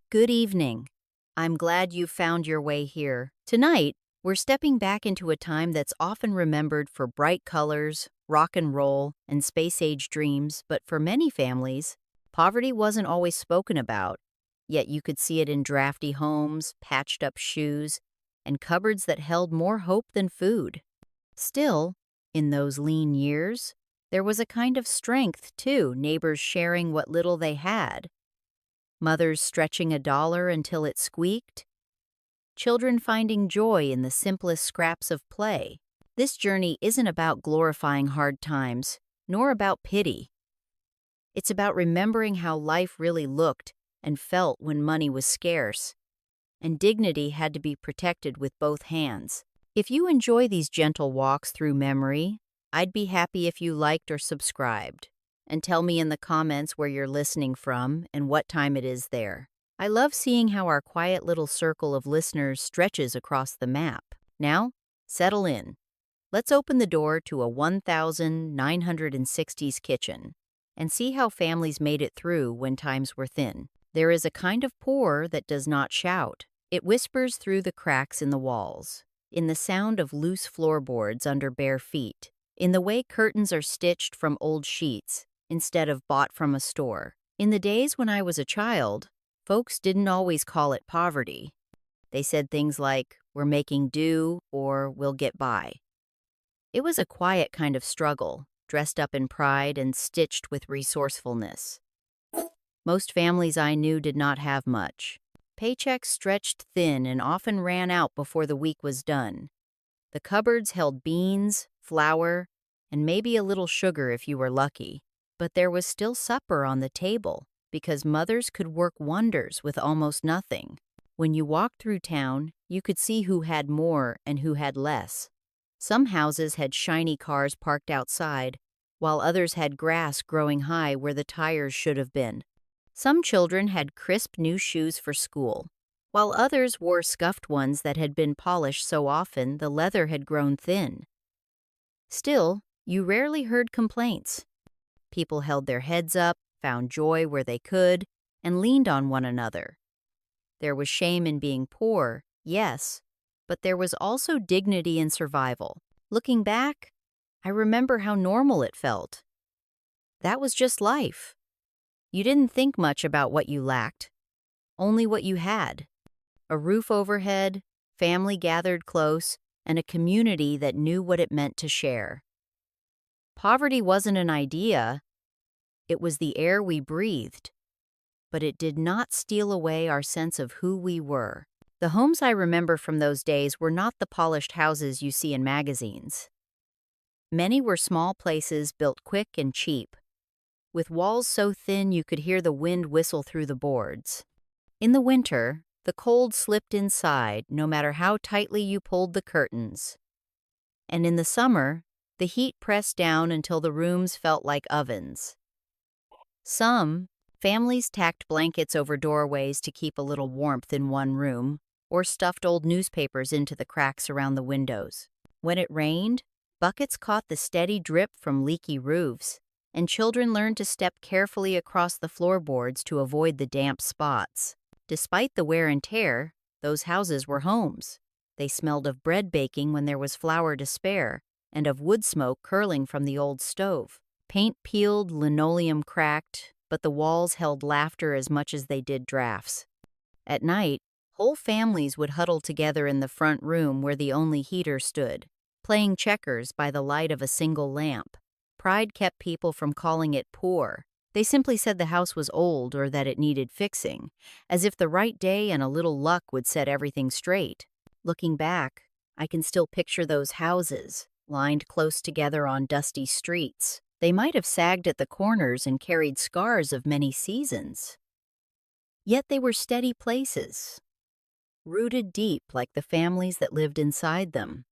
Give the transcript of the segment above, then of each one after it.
Good evening. I'm glad you found your way here. Tonight, we're stepping back into a time that's often remembered for bright colors, rock and roll, and space age dreams, but for many families, poverty wasn't always spoken about. Yet you could see it in drafty homes, patched up shoes, and cupboards that held more hope than food. Still, in those lean years, there was a kind of strength, too, neighbors sharing what little they had, mothers stretching a dollar until it squeaked, children finding joy in the simplest scraps of play. This journey isn't about glorifying hard times, nor about pity. It's about remembering how life really looked and felt when money was scarce, and dignity had to be protected with both hands. If you enjoy these gentle walks through memory, I'd be happy if you liked or subscribed. And tell me in the comments where you're listening from and what time it is there. I love seeing how our quiet little circle of listeners stretches across the map. Now, settle in. Let's open the door to a 1960s kitchen and see how families made it through when times were thin. There is a kind of poor that does not shout. It whispers through the cracks in the walls, in the sound of loose floorboards under bare feet, in the way curtains are stitched from old sheets instead of bought from a store. In the days when I was a child, folks didn't always call it poverty. They said things like, "We're making do," or "We'll get by." It was a quiet kind of struggle, dressed up in pride and stitched with resourcefulness. Most families I knew did not have much. Paychecks stretched thin and often ran out before the week was done. The cupboards held beans, flour, and maybe a little sugar if you were lucky. But there was still supper on the table, because mothers could work wonders with almost nothing. When you walked through town, you could see who had more and who had less. Some houses had shiny cars parked outside, while others had grass growing high where the tires should have been. Some children had crisp new shoes for school, while others wore scuffed ones that had been polished so often the leather had grown thin. Still, you rarely heard complaints. People held their heads up, found joy where they could, and leaned on one another. There was shame in being poor, yes, but there was also dignity in survival. Looking back, I remember how normal it felt. That was just life. You didn't think much about what you lacked, only what you had. A roof overhead, family gathered close, and a community that knew what it meant to share. Poverty wasn't an idea, it was the air we breathed. But it did not steal away our sense of who we were. The homes I remember from those days were not the polished houses you see in magazines. Many were small places built quick and cheap, with walls so thin you could hear the wind whistle through the boards. In the winter, the cold slipped inside no matter how tightly you pulled the curtains. And in the summer, the heat pressed down until the rooms felt like ovens. Some families tacked blankets over doorways to keep a little warmth in one room, or stuffed old newspapers into the cracks around the windows. When it rained, buckets caught the steady drip from leaky roofs, and children learned to step carefully across the floorboards to avoid the damp spots. Despite the wear and tear, those houses were homes. They smelled of bread baking when there was flour to spare, and of wood smoke curling from the old stove. Paint peeled, linoleum cracked, but the walls held laughter as much as they did drafts. At night, whole families would huddle together in the front room where the only heater stood, playing checkers by the light of a single lamp. Pride kept people from calling it poor. They simply said the house was old or that it needed fixing, as if the right day and a little luck would set everything straight. Looking back, I can still picture those houses, lined close together on dusty streets. They might have sagged at the corners and carried scars of many seasons. Yet they were steady places, rooted deep like the families that lived inside them.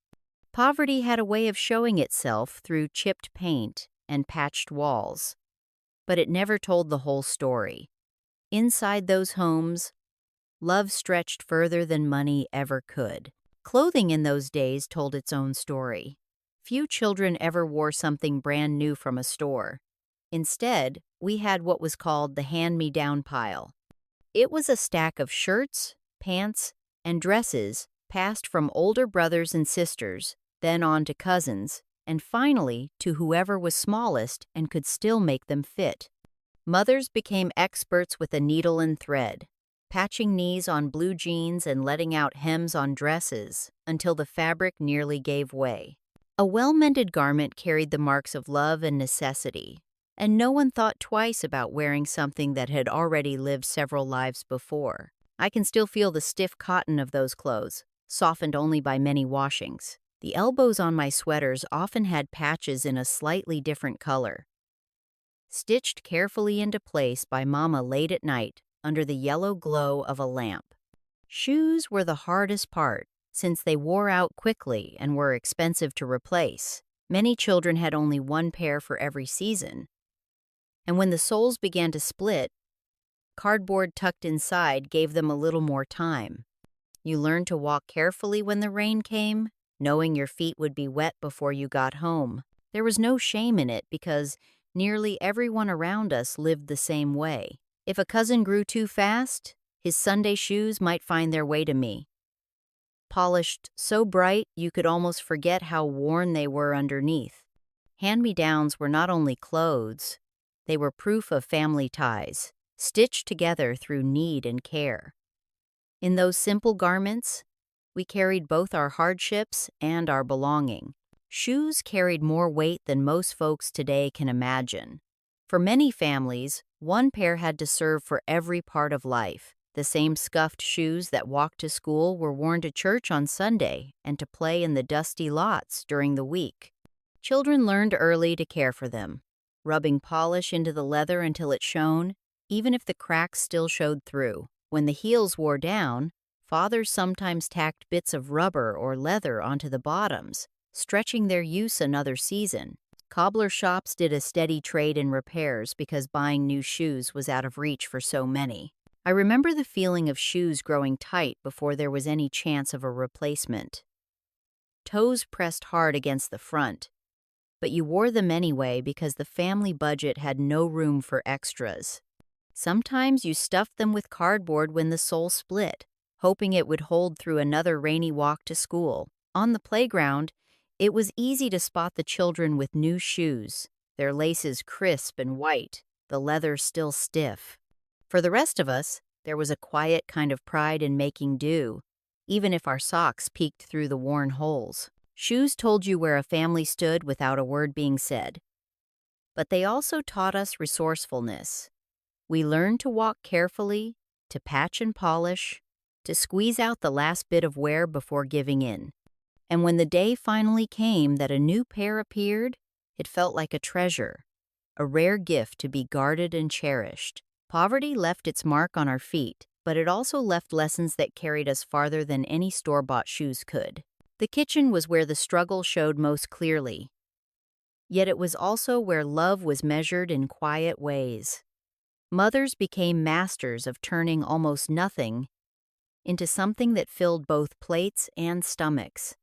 Poverty had a way of showing itself through chipped paint and patched walls, but it never told the whole story. Inside those homes, love stretched further than money ever could. Clothing in those days told its own story. Few children ever wore something brand new from a store. Instead, we had what was called the hand-me-down pile. It was a stack of shirts, pants, and dresses passed from older brothers and sisters, then on to cousins, and finally to whoever was smallest and could still make them fit. Mothers became experts with a needle and thread, patching knees on blue jeans and letting out hems on dresses until the fabric nearly gave way. A well-mended garment carried the marks of love and necessity, and no one thought twice about wearing something that had already lived several lives before. I can still feel the stiff cotton of those clothes, softened only by many washings. The elbows on my sweaters often had patches in a slightly different color, stitched carefully into place by Mama late at night under the yellow glow of a lamp. Shoes were the hardest part, since they wore out quickly and were expensive to replace. Many children had only one pair for every season, and when the soles began to split, cardboard tucked inside gave them a little more time. You learned to walk carefully when the rain came, knowing your feet would be wet before you got home. There was no shame in it because nearly everyone around us lived the same way. If a cousin grew too fast, his Sunday shoes might find their way to me, polished so bright you could almost forget how worn they were underneath. Hand-me-downs were not only clothes, they were proof of family ties, stitched together through need and care. In those simple garments, we carried both our hardships and our belonging. Shoes carried more weight than most folks today can imagine. For many families, one pair had to serve for every part of life. The same scuffed shoes that walked to school were worn to church on Sunday and to play in the dusty lots during the week. Children learned early to care for them, rubbing polish into the leather until it shone, even if the cracks still showed through. When the heels wore down, fathers sometimes tacked bits of rubber or leather onto the bottoms, stretching their use another season. Cobbler shops did a steady trade in repairs because buying new shoes was out of reach for so many. I remember the feeling of shoes growing tight before there was any chance of a replacement. Toes pressed hard against the front, but you wore them anyway because the family budget had no room for extras. Sometimes you stuffed them with cardboard when the sole split, hoping it would hold through another rainy walk to school. On the playground, it was easy to spot the children with new shoes, their laces crisp and white, the leather still stiff. For the rest of us, there was a quiet kind of pride in making do, even if our socks peeked through the worn holes. Shoes told you where a family stood without a word being said. But they also taught us resourcefulness. We learned to walk carefully, to patch and polish, to squeeze out the last bit of wear before giving in. And when the day finally came that a new pair appeared, it felt like a treasure, a rare gift to be guarded and cherished. Poverty left its mark on our feet, but it also left lessons that carried us farther than any store-bought shoes could. The kitchen was where the struggle showed most clearly. Yet it was also where love was measured in quiet ways. Mothers became masters of turning almost nothing into something that filled both plates and stomachs.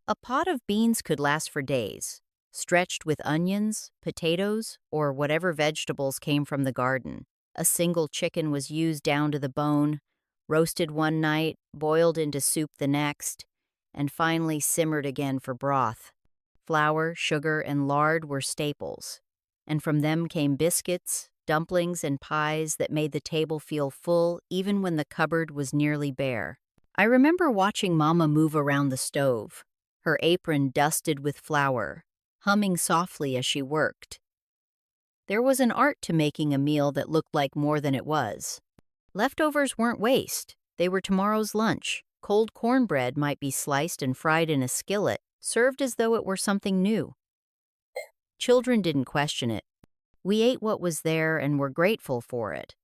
A pot of beans could last for days, stretched with onions, potatoes, or whatever vegetables came from the garden. A single chicken was used down to the bone, roasted one night, boiled into soup the next, and finally simmered again for broth. Flour, sugar, and lard were staples, and from them came biscuits, dumplings, and pies that made the table feel full even when the cupboard was nearly bare. I remember watching Mama move around the stove, her apron dusted with flour, humming softly as she worked. There was an art to making a meal that looked like more than it was. Leftovers weren't waste, they were tomorrow's lunch. Cold cornbread might be sliced and fried in a skillet, served as though it were something new. Children didn't question it. We ate what was there and were grateful for it.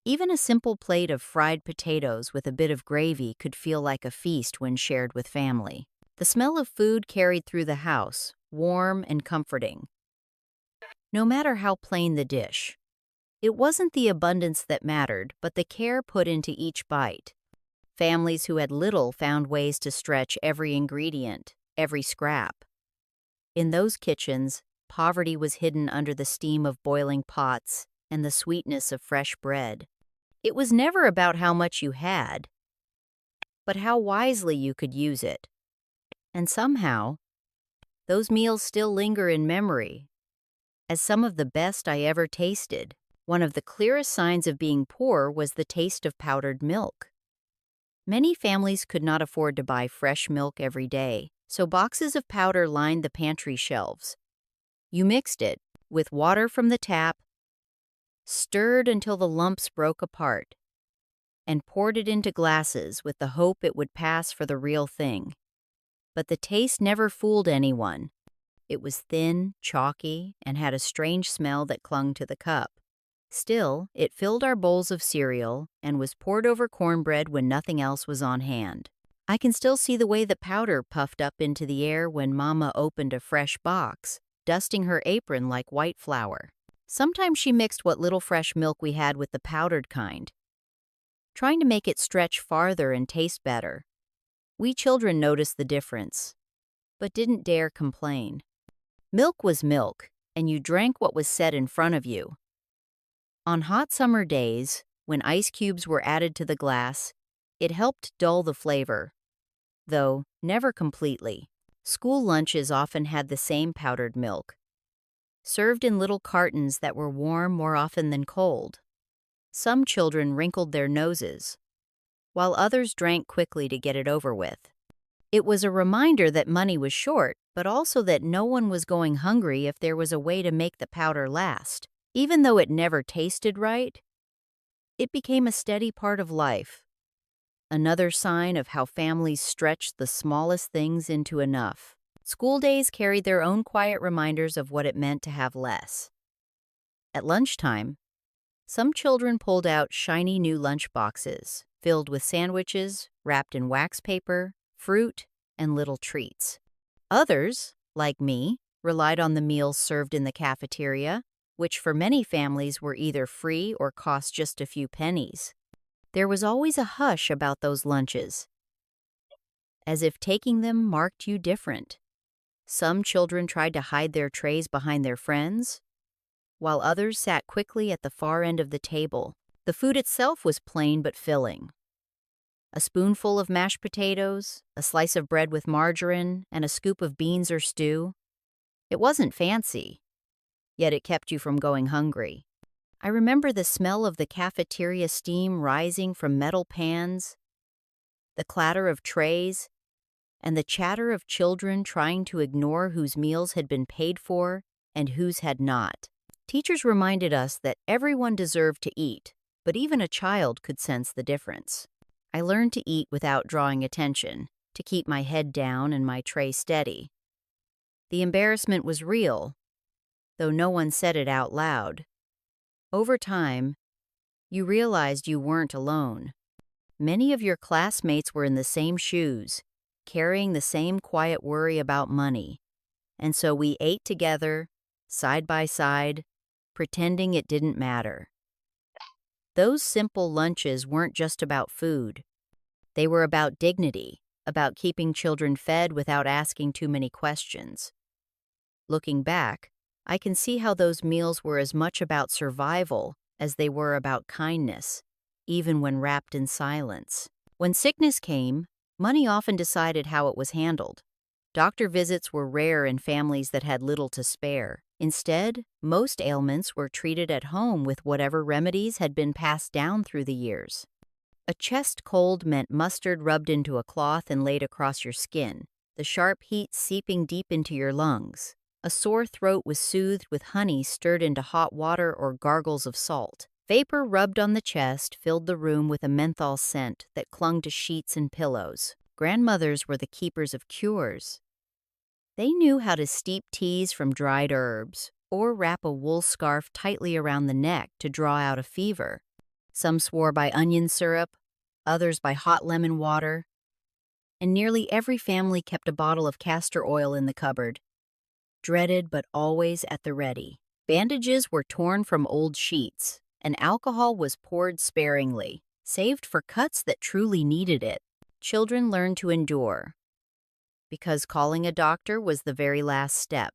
Even a simple plate of fried potatoes with a bit of gravy could feel like a feast when shared with family. The smell of food carried through the house, warm and comforting, no matter how plain the dish. It wasn't the abundance that mattered, but the care put into each bite. Families who had little found ways to stretch every ingredient, every scrap. In those kitchens, poverty was hidden under the steam of boiling pots and the sweetness of fresh bread. It was never about how much you had, but how wisely you could use it. And somehow, those meals still linger in memory as some of the best I ever tasted. One of the clearest signs of being poor was the taste of powdered milk. Many families could not afford to buy fresh milk every day, so boxes of powder lined the pantry shelves. You mixed it with water from the tap, stirred until the lumps broke apart, and poured it into glasses with the hope it would pass for the real thing. But the taste never fooled anyone. It was thin, chalky, and had a strange smell that clung to the cup. Still, it filled our bowls of cereal and was poured over cornbread when nothing else was on hand. I can still see the way the powder puffed up into the air when Mama opened a fresh box, dusting her apron like white flour. Sometimes she mixed what little fresh milk we had with the powdered kind, trying to make it stretch farther and taste better. We children noticed the difference, but didn't dare complain. Milk was milk, and you drank what was set in front of you. On hot summer days, when ice cubes were added to the glass, it helped dull the flavor, though never completely. School lunches often had the same powdered milk, served in little cartons that were warm more often than cold. Some children wrinkled their noses, while others drank quickly to get it over with. It was a reminder that money was short, but also that no one was going hungry if there was a way to make the powder last. Even though it never tasted right, it became a steady part of life. Another sign of how families stretched the smallest things into enough. School days carried their own quiet reminders of what it meant to have less. At lunchtime, some children pulled out shiny new lunch boxes, filled with sandwiches, wrapped in wax paper, fruit, and little treats. Others, like me, relied on the meals served in the cafeteria, which for many families were either free or cost just a few pennies. There was always a hush about those lunches, as if taking them marked you different. Some children tried to hide their trays behind their friends, while others sat quickly at the far end of the table. The food itself was plain but filling. A spoonful of mashed potatoes, a slice of bread with margarine, and a scoop of beans or stew. It wasn't fancy, yet it kept you from going hungry. I remember the smell of the cafeteria steam rising from metal pans, the clatter of trays, and the chatter of children trying to ignore whose meals had been paid for and whose had not. Teachers reminded us that everyone deserved to eat, but even a child could sense the difference. I learned to eat without drawing attention, to keep my head down and my tray steady. The embarrassment was real, though no one said it out loud. Over time, you realized you weren't alone. Many of your classmates were in the same shoes, carrying the same quiet worry about money, and so we ate together, side by side, pretending it didn't matter. Those simple lunches weren't just about food. They were about dignity, about keeping children fed without asking too many questions. Looking back, I can see how those meals were as much about survival as they were about kindness, even when wrapped in silence. When sickness came, money often decided how it was handled. Doctor visits were rare in families that had little to spare. Instead, most ailments were treated at home with whatever remedies had been passed down through the years. A chest cold meant mustard rubbed into a cloth and laid across your skin, the sharp heat seeping deep into your lungs. A sore throat was soothed with honey stirred into hot water or gargles of salt. Vapor rubbed on the chest filled the room with a menthol scent that clung to sheets and pillows. Grandmothers were the keepers of cures. They knew how to steep teas from dried herbs, or wrap a wool scarf tightly around the neck to draw out a fever. Some swore by onion syrup, others by hot lemon water, and nearly every family kept a bottle of castor oil in the cupboard, dreaded but always at the ready. Bandages were torn from old sheets, and alcohol was poured sparingly, saved for cuts that truly needed it. Children learned to endure, because calling a doctor was the very last step,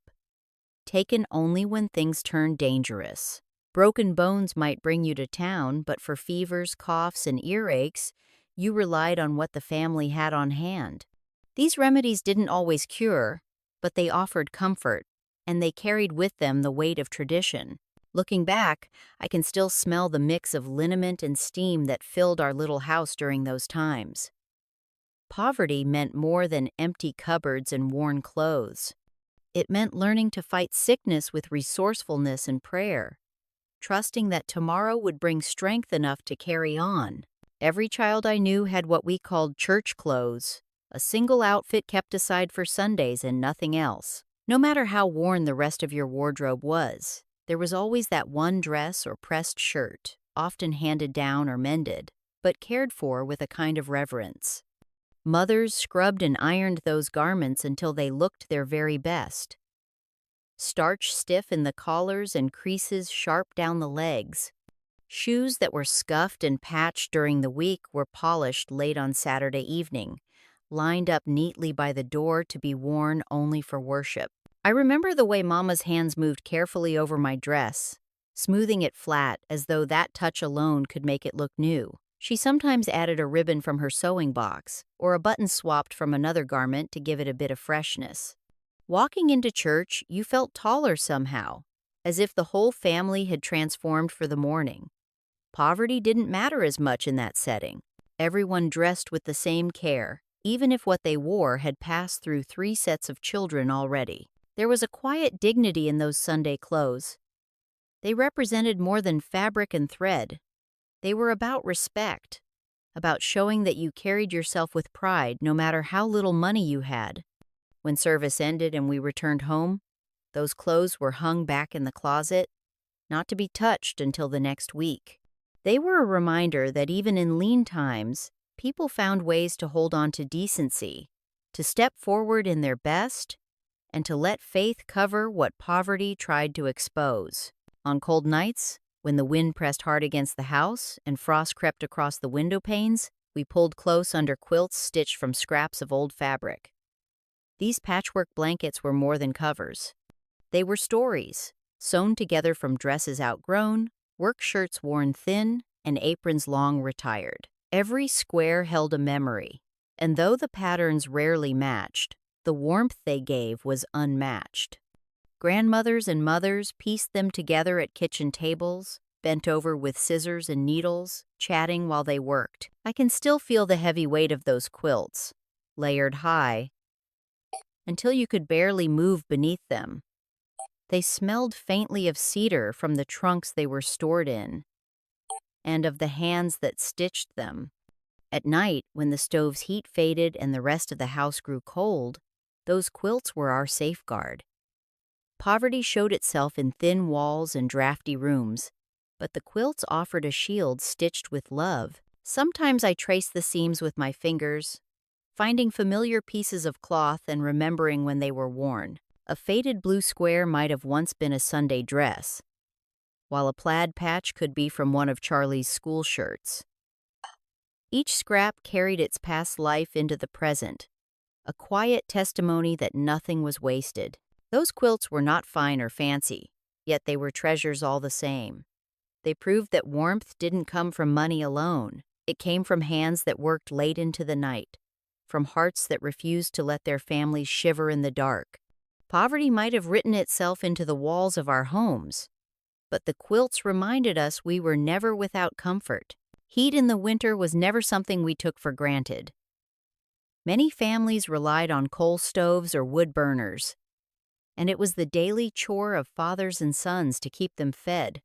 taken only when things turned dangerous. Broken bones might bring you to town, but for fevers, coughs, and earaches, you relied on what the family had on hand. These remedies didn't always cure, but they offered comfort, and they carried with them the weight of tradition. Looking back, I can still smell the mix of liniment and steam that filled our little house during those times. Poverty meant more than empty cupboards and worn clothes. It meant learning to fight sickness with resourcefulness and prayer, trusting that tomorrow would bring strength enough to carry on. Every child I knew had what we called church clothes, a single outfit kept aside for Sundays and nothing else. No matter how worn the rest of your wardrobe was, there was always that one dress or pressed shirt, often handed down or mended, but cared for with a kind of reverence. Mothers scrubbed and ironed those garments until they looked their very best. Starch stiff in the collars and creases sharp down the legs. Shoes that were scuffed and patched during the week were polished late on Saturday evening, lined up neatly by the door to be worn only for worship. I remember the way Mama's hands moved carefully over my dress, smoothing it flat as though that touch alone could make it look new. She sometimes added a ribbon from her sewing box, or a button swapped from another garment to give it a bit of freshness. Walking into church, you felt taller somehow, as if the whole family had transformed for the morning. Poverty didn't matter as much in that setting. Everyone dressed with the same care, even if what they wore had passed through 3 sets of children already. There was a quiet dignity in those Sunday clothes. They represented more than fabric and thread. They were about respect, about showing that you carried yourself with pride no matter how little money you had. When service ended and we returned home, those clothes were hung back in the closet, not to be touched until the next week. They were a reminder that even in lean times, people found ways to hold on to decency, to step forward in their best, and to let faith cover what poverty tried to expose. On cold nights, when the wind pressed hard against the house and frost crept across the window panes, we pulled close under quilts stitched from scraps of old fabric. These patchwork blankets were more than covers. They were stories, sewn together from dresses outgrown, work shirts worn thin, and aprons long retired. Every square held a memory, and though the patterns rarely matched, the warmth they gave was unmatched. Grandmothers and mothers pieced them together at kitchen tables, bent over with scissors and needles, chatting while they worked. I can still feel the heavy weight of those quilts, layered high, until you could barely move beneath them. They smelled faintly of cedar from the trunks they were stored in, and of the hands that stitched them. At night, when the stove's heat faded and the rest of the house grew cold, those quilts were our safeguard. Poverty showed itself in thin walls and drafty rooms, but the quilts offered a shield stitched with love. Sometimes I traced the seams with my fingers, finding familiar pieces of cloth and remembering when they were worn. A faded blue square might have once been a Sunday dress, while a plaid patch could be from one of Charlie's school shirts. Each scrap carried its past life into the present, a quiet testimony that nothing was wasted. Those quilts were not fine or fancy, yet they were treasures all the same. They proved that warmth didn't come from money alone. It came from hands that worked late into the night, from hearts that refused to let their families shiver in the dark. Poverty might have written itself into the walls of our homes, but the quilts reminded us we were never without comfort. Heat in the winter was never something we took for granted. Many families relied on coal stoves or wood burners, and it was the daily chore of fathers and sons to keep them fed.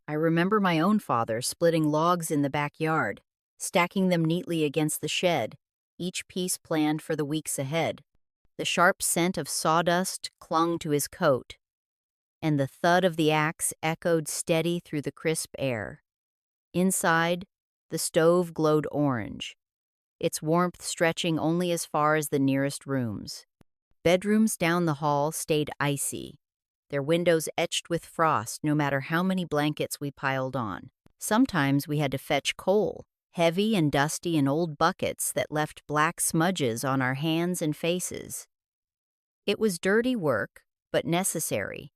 I remember my own father splitting logs in the backyard, stacking them neatly against the shed, each piece planned for the weeks ahead. The sharp scent of sawdust clung to his coat, and the thud of the axe echoed steady through the crisp air. Inside, the stove glowed orange, its warmth stretching only as far as the nearest rooms. Bedrooms down the hall stayed icy, their windows etched with frost no matter how many blankets we piled on. Sometimes we had to fetch coal, heavy and dusty in old buckets that left black smudges on our hands and faces. It was dirty work, but necessary.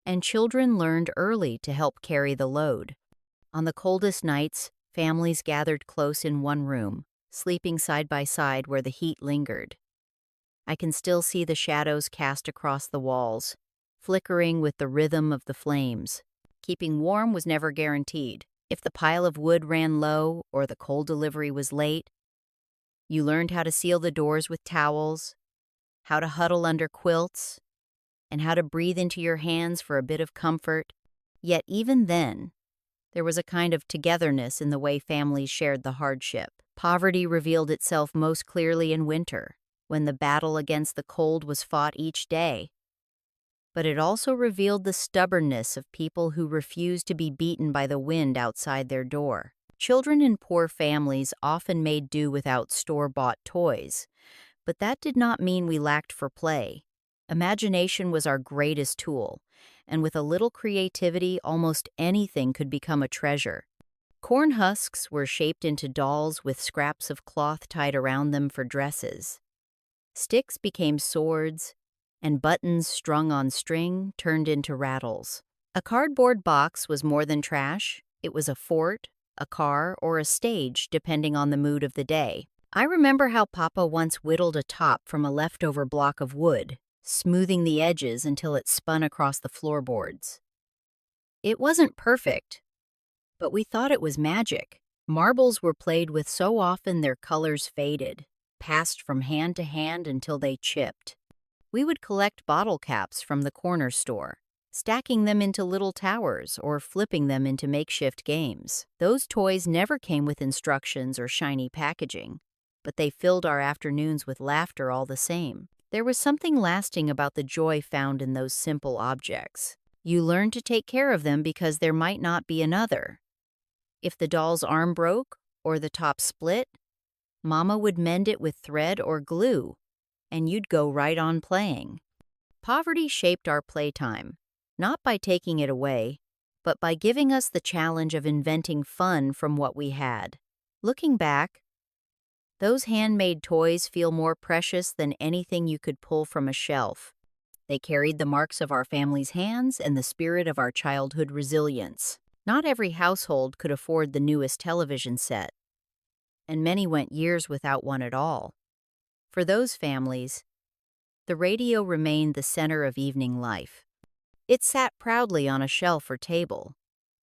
and children learned early to help carry the load. On the coldest nights, families gathered close in one room, sleeping side by side where the heat lingered. I can still see the shadows cast across the walls, flickering with the rhythm of the flames. Keeping warm was never guaranteed. If the pile of wood ran low or the coal delivery was late, you learned how to seal the doors with towels, how to huddle under quilts, and how to breathe into your hands for a bit of comfort. Yet even then, there was a kind of togetherness in the way families shared the hardship. Poverty revealed itself most clearly in winter, when the battle against the cold was fought each day. But it also revealed the stubbornness of people who refused to be beaten by the wind outside their door. Children in poor families often made do without store-bought toys, but that did not mean we lacked for play. Imagination was our greatest tool, and with a little creativity, almost anything could become a treasure. Corn husks were shaped into dolls with scraps of cloth tied around them for dresses. Sticks became swords, and buttons strung on string turned into rattles. A cardboard box was more than trash. It was a fort, a car, or a stage, depending on the mood of the day. I remember how Papa once whittled a top from a leftover block of wood, smoothing the edges until it spun across the floorboards. It wasn't perfect, but we thought it was magic. Marbles were played with so often their colors faded, passed from hand to hand until they chipped. We would collect bottle caps from the corner store, stacking them into little towers or flipping them into makeshift games. Those toys never came with instructions or shiny packaging, but they filled our afternoons with laughter all the same. There was something lasting about the joy found in those simple objects. You learned to take care of them because there might not be another. If the doll's arm broke or the top split, Mama would mend it with thread or glue, and you'd go right on playing. Poverty shaped our playtime, not by taking it away, but by giving us the challenge of inventing fun from what we had. Looking back, those handmade toys feel more precious than anything you could pull from a shelf. They carried the marks of our family's hands and the spirit of our childhood resilience. Not every household could afford the newest television set, and many went years without one at all. For those families, the radio remained the center of evening life. It sat proudly on a shelf or table,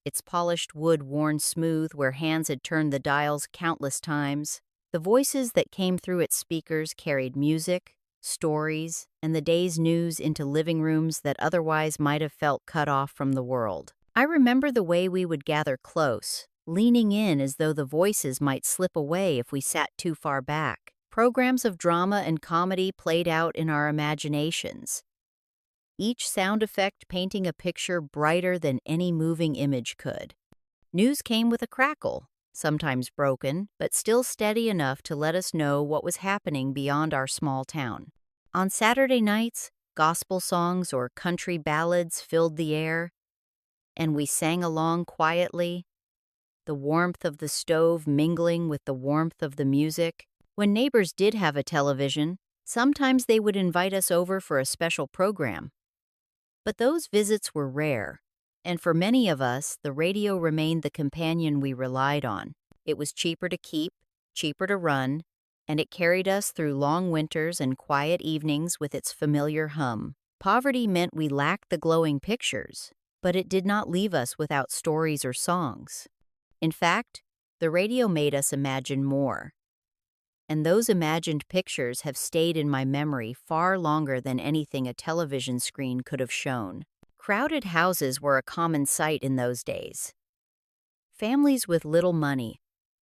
its polished wood worn smooth where hands had turned the dials countless times. The voices that came through its speakers carried music, stories, and the day's news into living rooms that otherwise might have felt cut off from the world. I remember the way we would gather close, leaning in as though the voices might slip away if we sat too far back. Programs of drama and comedy played out in our imaginations, each sound effect painting a picture brighter than any moving image could. News came with a crackle, sometimes broken, but still steady enough to let us know what was happening beyond our small town. On Saturday nights, gospel songs or country ballads filled the air, and we sang along quietly, the warmth of the stove mingling with the warmth of the music. When neighbors did have a television, sometimes they would invite us over for a special program. But those visits were rare, and for many of us, the radio remained the companion we relied on. It was cheaper to keep, cheaper to run, and it carried us through long winters and quiet evenings with its familiar hum. Poverty meant we lacked the glowing pictures, but it did not leave us without stories or songs. In fact, the radio made us imagine more. And those imagined pictures have stayed in my memory far longer than anything a television screen could have shown. Crowded houses were a common sight in those days. Families with little money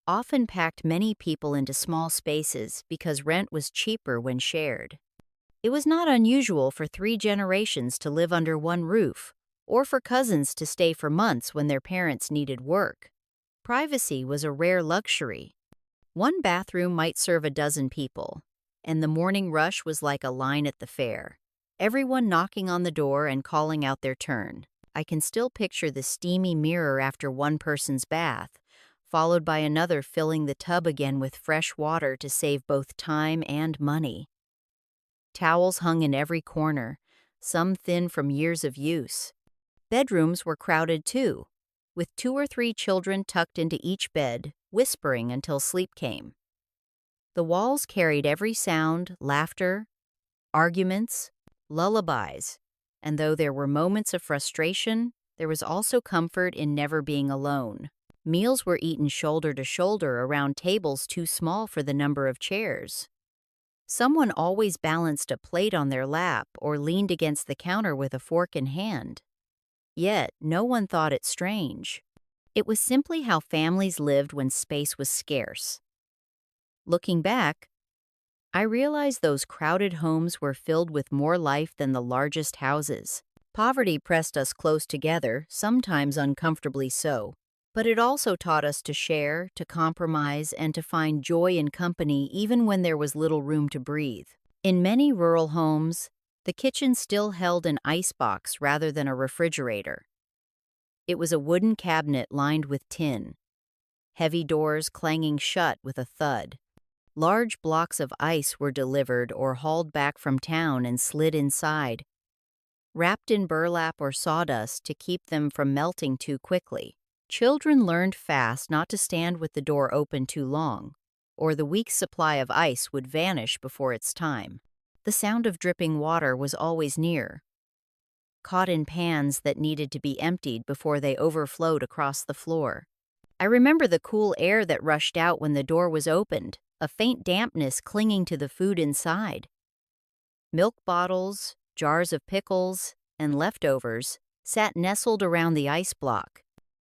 often packed many people into small spaces because rent was cheaper when shared. It was not unusual for 3 generations to live under one roof, or for cousins to stay for months when their parents needed work. Privacy was a rare luxury. One bathroom might serve a dozen people, and the morning rush was like a line at the fair, everyone knocking on the door and calling out their turn. I can still picture the steamy mirror after one person's bath, followed by another filling the tub again with fresh water to save both time and money. Towels hung in every corner, some thin from years of use. Bedrooms were crowded too, with 2 or 3 children tucked into each bed, whispering until sleep came. The walls carried every sound, laughter, arguments, lullabies, and though there were moments of frustration, there was also comfort in never being alone. Meals were eaten shoulder to shoulder around tables too small for the number of chairs. Someone always balanced a plate on their lap or leaned against the counter with a fork in hand. Yet, no one thought it strange. It was simply how families lived when space was scarce. Looking back, I realized those crowded homes were filled with more life than the largest houses. Poverty pressed us close together, sometimes uncomfortably so. But it also taught us to share, to compromise, and to find joy in company even when there was little room to breathe. In many rural homes, the kitchen still held an icebox rather than a refrigerator. It was a wooden cabinet lined with tin, heavy doors clanging shut with a thud. Large blocks of ice were delivered or hauled back from town and slid inside, wrapped in burlap or sawdust to keep them from melting too quickly. Children learned fast not to stand with the door open too long, or the week's supply of ice would vanish before its time. The sound of dripping water was always near, caught in pans that needed to be emptied before they overflowed across the floor. I remember the cool air that rushed out when the door was opened, a faint dampness clinging to the food inside. Milk bottles, jars of pickles, and leftovers sat nestled around the ice block.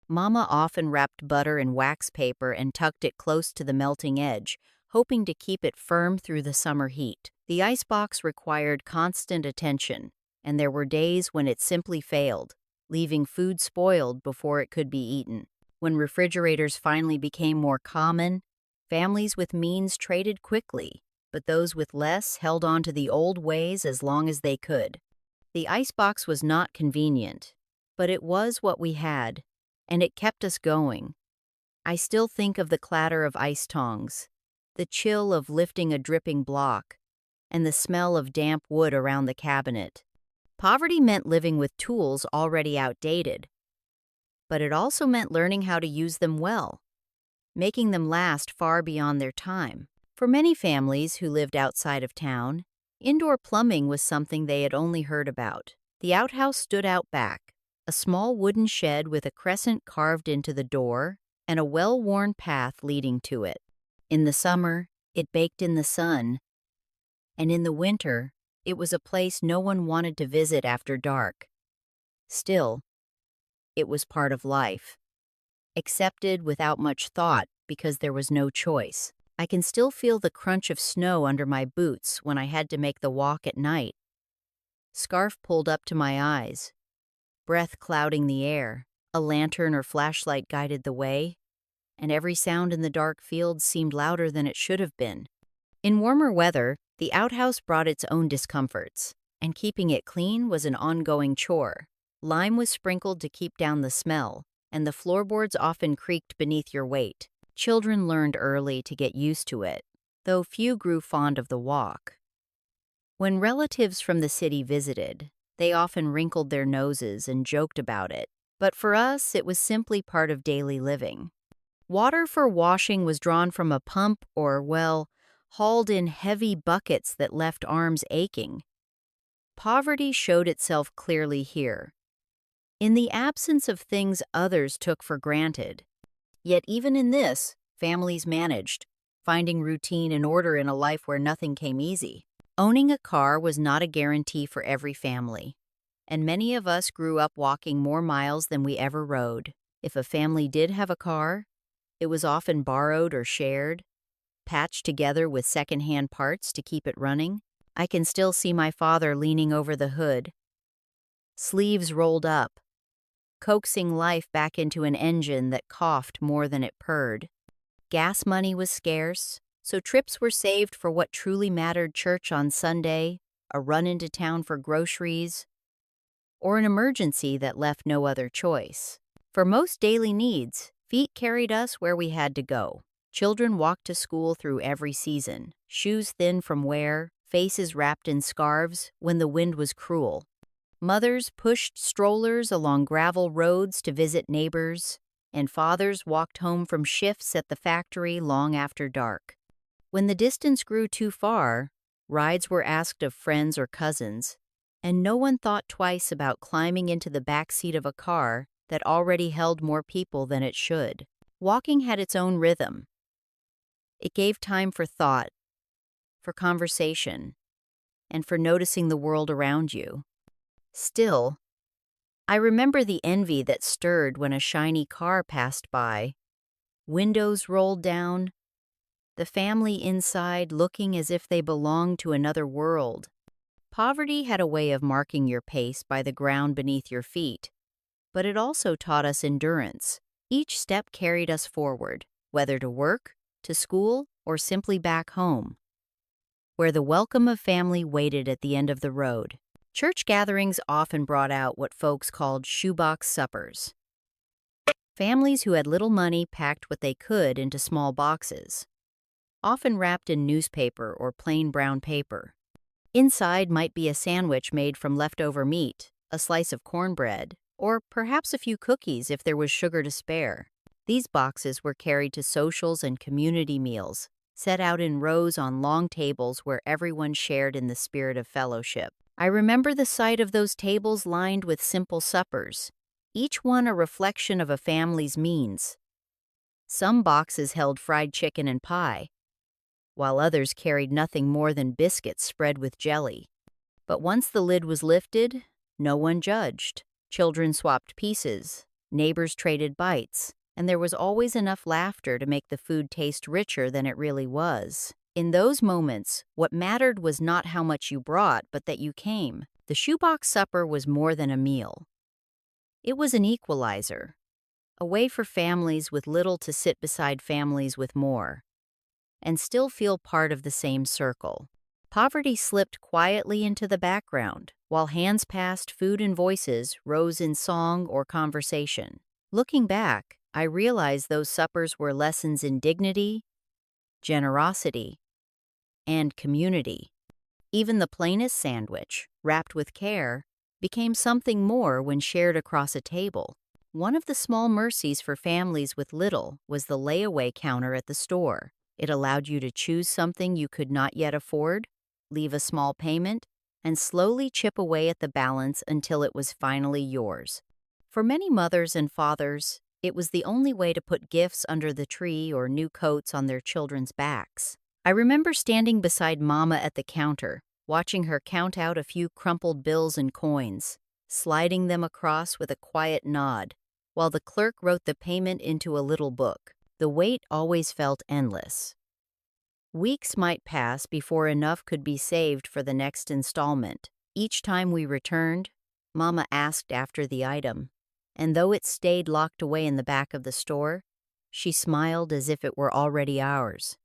Mama often wrapped butter in wax paper and tucked it close to the melting edge, hoping to keep it firm through the summer heat. The icebox required constant attention, and there were days when it simply failed, leaving food spoiled before it could be eaten. When refrigerators finally became more common, families with means traded quickly, but those with less held on to the old ways as long as they could. The icebox was not convenient, but it was what we had, and it kept us going. I still think of the clatter of ice tongs, the chill of lifting a dripping block, and the smell of damp wood around the cabinet. Poverty meant living with tools already outdated, but it also meant learning how to use them well, making them last far beyond their time. For many families who lived outside of town, indoor plumbing was something they had only heard about. The outhouse stood out back, a small wooden shed with a crescent carved into the door and a well-worn path leading to it. In the summer, it baked in the sun, and in the winter, it was a place no one wanted to visit after dark. Still, it was part of life, accepted without much thought because there was no choice. I can still feel the crunch of snow under my boots when I had to make the walk at night. Scarf pulled up to my eyes, breath clouding the air. A lantern or flashlight guided the way, and every sound in the dark fields seemed louder than it should have been. In warmer weather, the outhouse brought its own discomforts, and keeping it clean was an ongoing chore. Lime was sprinkled to keep down the smell, and the floorboards often creaked beneath your weight. Children learned early to get used to it, though few grew fond of the walk. When relatives from the city visited, they often wrinkled their noses and joked about it, but for us it was simply part of daily living. Water for washing was drawn from a pump or, well, hauled in heavy buckets that left arms aching. Poverty showed itself clearly here, in the absence of things others took for granted. Yet even in this, families managed, finding routine and order in a life where nothing came easy. Owning a car was not a guarantee for every family, and many of us grew up walking more miles than we ever rode. If a family did have a car, it was often borrowed or shared, patched together with secondhand parts to keep it running. I can still see my father leaning over the hood, sleeves rolled up, coaxing life back into an engine that coughed more than it purred. Gas money was scarce, so trips were saved for what truly mattered: church on Sunday, a run into town for groceries, or an emergency that left no other choice. For most daily needs, feet carried us where we had to go. Children walked to school through every season, shoes thin from wear, faces wrapped in scarves when the wind was cruel. Mothers pushed strollers along gravel roads to visit neighbors, and fathers walked home from shifts at the factory long after dark. When the distance grew too far, rides were asked of friends or cousins, and no one thought twice about climbing into the back seat of a car that already held more people than it should. Walking had its own rhythm. It gave time for thought, for conversation, and for noticing the world around you. Still, I remember the envy that stirred when a shiny car passed by. Windows rolled down, the family inside looking as if they belonged to another world. Poverty had a way of marking your pace by the ground beneath your feet, but it also taught us endurance. Each step carried us forward, whether to work, to school, or simply back home, where the welcome of family waited at the end of the road. Church gatherings often brought out what folks called shoebox suppers. Families who had little money packed what they could into small boxes, often wrapped in newspaper or plain brown paper. Inside might be a sandwich made from leftover meat, a slice of cornbread, or perhaps a few cookies if there was sugar to spare. These boxes were carried to socials and community meals, set out in rows on long tables where everyone shared in the spirit of fellowship. I remember the sight of those tables lined with simple suppers, each one a reflection of a family's means. Some boxes held fried chicken and pie, while others carried nothing more than biscuits spread with jelly. But once the lid was lifted, no one judged. Children swapped pieces, neighbors traded bites, and there was always enough laughter to make the food taste richer than it really was. In those moments, what mattered was not how much you brought, but that you came. The shoebox supper was more than a meal. It was an equalizer, a way for families with little to sit beside families with more, and still feel part of the same circle. Poverty slipped quietly into the background, while hands passed, food and voices rose in song or conversation. Looking back, I realize those suppers were lessons in dignity, generosity, and community. Even the plainest sandwich, wrapped with care, became something more when shared across a table. One of the small mercies for families with little was the layaway counter at the store. It allowed you to choose something you could not yet afford, leave a small payment, and slowly chip away at the balance until it was finally yours. For many mothers and fathers, it was the only way to put gifts under the tree or new coats on their children's backs. I remember standing beside Mama at the counter, watching her count out a few crumpled bills and coins, sliding them across with a quiet nod, while the clerk wrote the payment into a little book. The wait always felt endless. Weeks might pass before enough could be saved for the next installment. Each time we returned, Mama asked after the item, and though it stayed locked away in the back of the store, she smiled as if it were already ours.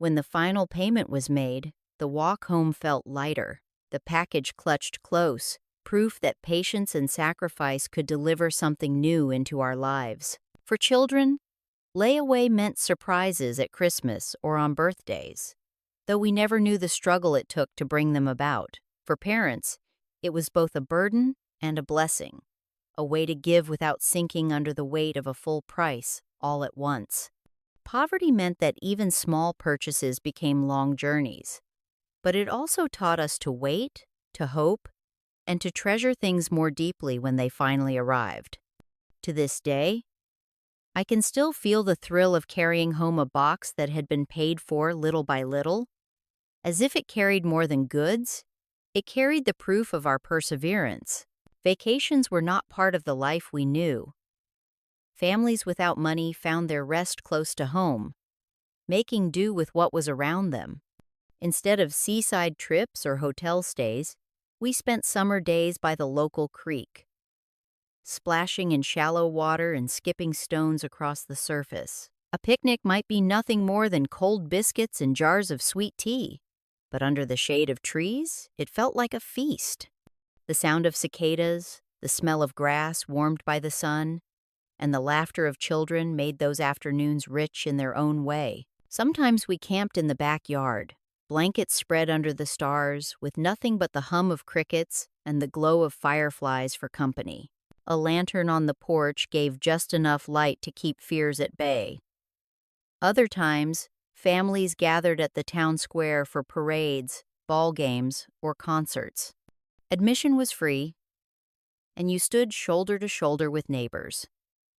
When the final payment was made, the walk home felt lighter. The package clutched close, proof that patience and sacrifice could deliver something new into our lives. For children, layaway meant surprises at Christmas or on birthdays, though we never knew the struggle it took to bring them about. For parents, it was both a burden and a blessing, a way to give without sinking under the weight of a full price all at once. Poverty meant that even small purchases became long journeys, but it also taught us to wait, to hope, and to treasure things more deeply when they finally arrived. To this day, I can still feel the thrill of carrying home a box that had been paid for little by little. As if it carried more than goods, it carried the proof of our perseverance. Vacations were not part of the life we knew. Families without money found their rest close to home, making do with what was around them. Instead of seaside trips or hotel stays, we spent summer days by the local creek, splashing in shallow water and skipping stones across the surface. A picnic might be nothing more than cold biscuits and jars of sweet tea, but under the shade of trees, it felt like a feast. The sound of cicadas, the smell of grass warmed by the sun, and the laughter of children made those afternoons rich in their own way. Sometimes we camped in the backyard, blankets spread under the stars, with nothing but the hum of crickets and the glow of fireflies for company. A lantern on the porch gave just enough light to keep fears at bay. Other times, families gathered at the town square for parades, ball games, or concerts. Admission was free, and you stood shoulder to shoulder with neighbors,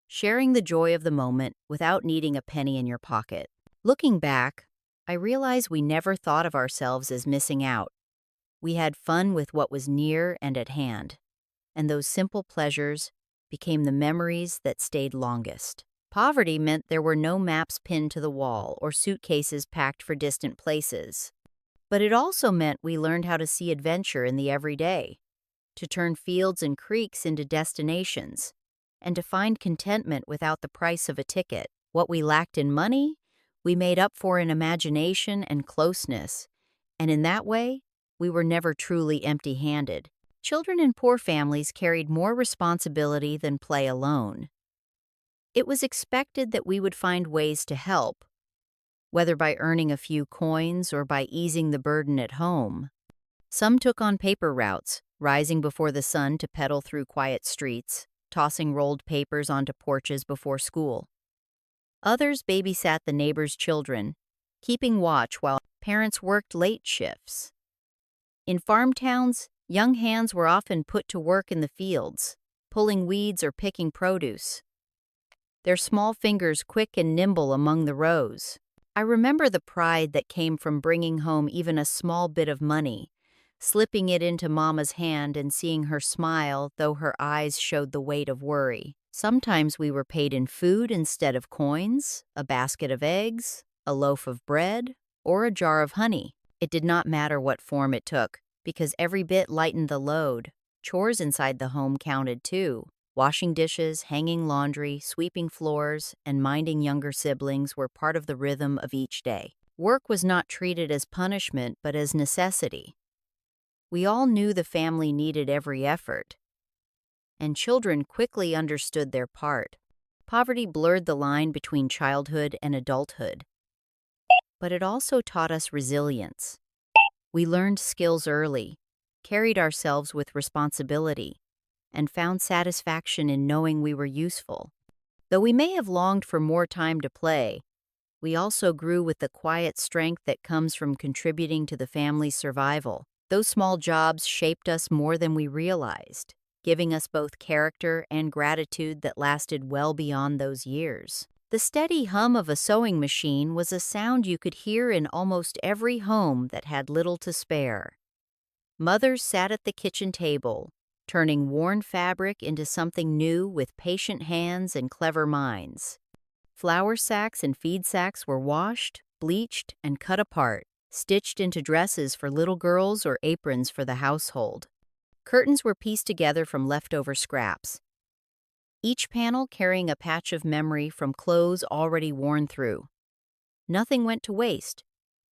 sharing the joy of the moment without needing a penny in your pocket. Looking back, I realize we never thought of ourselves as missing out. We had fun with what was near and at hand, and those simple pleasures became the memories that stayed longest. Poverty meant there were no maps pinned to the wall or suitcases packed for distant places. But it also meant we learned how to see adventure in the everyday, to turn fields and creeks into destinations, and to find contentment without the price of a ticket. What we lacked in money, we made up for in imagination and closeness, and in that way, we were never truly empty-handed. Children in poor families carried more responsibility than play alone. It was expected that we would find ways to help, whether by earning a few coins or by easing the burden at home. Some took on paper routes, rising before the sun to pedal through quiet streets, tossing rolled papers onto porches before school. Others babysat the neighbors' children, keeping watch while parents worked late shifts. In farm towns, young hands were often put to work in the fields, pulling weeds or picking produce, their small fingers quick and nimble among the rows. I remember the pride that came from bringing home even a small bit of money, slipping it into Mama's hand and seeing her smile, though her eyes showed the weight of worry. Sometimes we were paid in food instead of coins, a basket of eggs, a loaf of bread, or a jar of honey. It did not matter what form it took, because every bit lightened the load. Chores inside the home counted too. Washing dishes, hanging laundry, sweeping floors, and minding younger siblings were part of the rhythm of each day. Work was not treated as punishment but as necessity. We all knew the family needed every effort, and children quickly understood their part. Poverty blurred the line between childhood and adulthood, but it also taught us resilience. We learned skills early, carried ourselves with responsibility, and found satisfaction in knowing we were useful. Though we may have longed for more time to play, we also grew with the quiet strength that comes from contributing to the family's survival. Those small jobs shaped us more than we realized, giving us both character and gratitude that lasted well beyond those years. The steady hum of a sewing machine was a sound you could hear in almost every home that had little to spare. Mothers sat at the kitchen table, turning worn fabric into something new with patient hands and clever minds. Flour sacks and feed sacks were washed, bleached, and cut apart, stitched into dresses for little girls or aprons for the household. Curtains were pieced together from leftover scraps, each panel carrying a patch of memory from clothes already worn through. Nothing went to waste,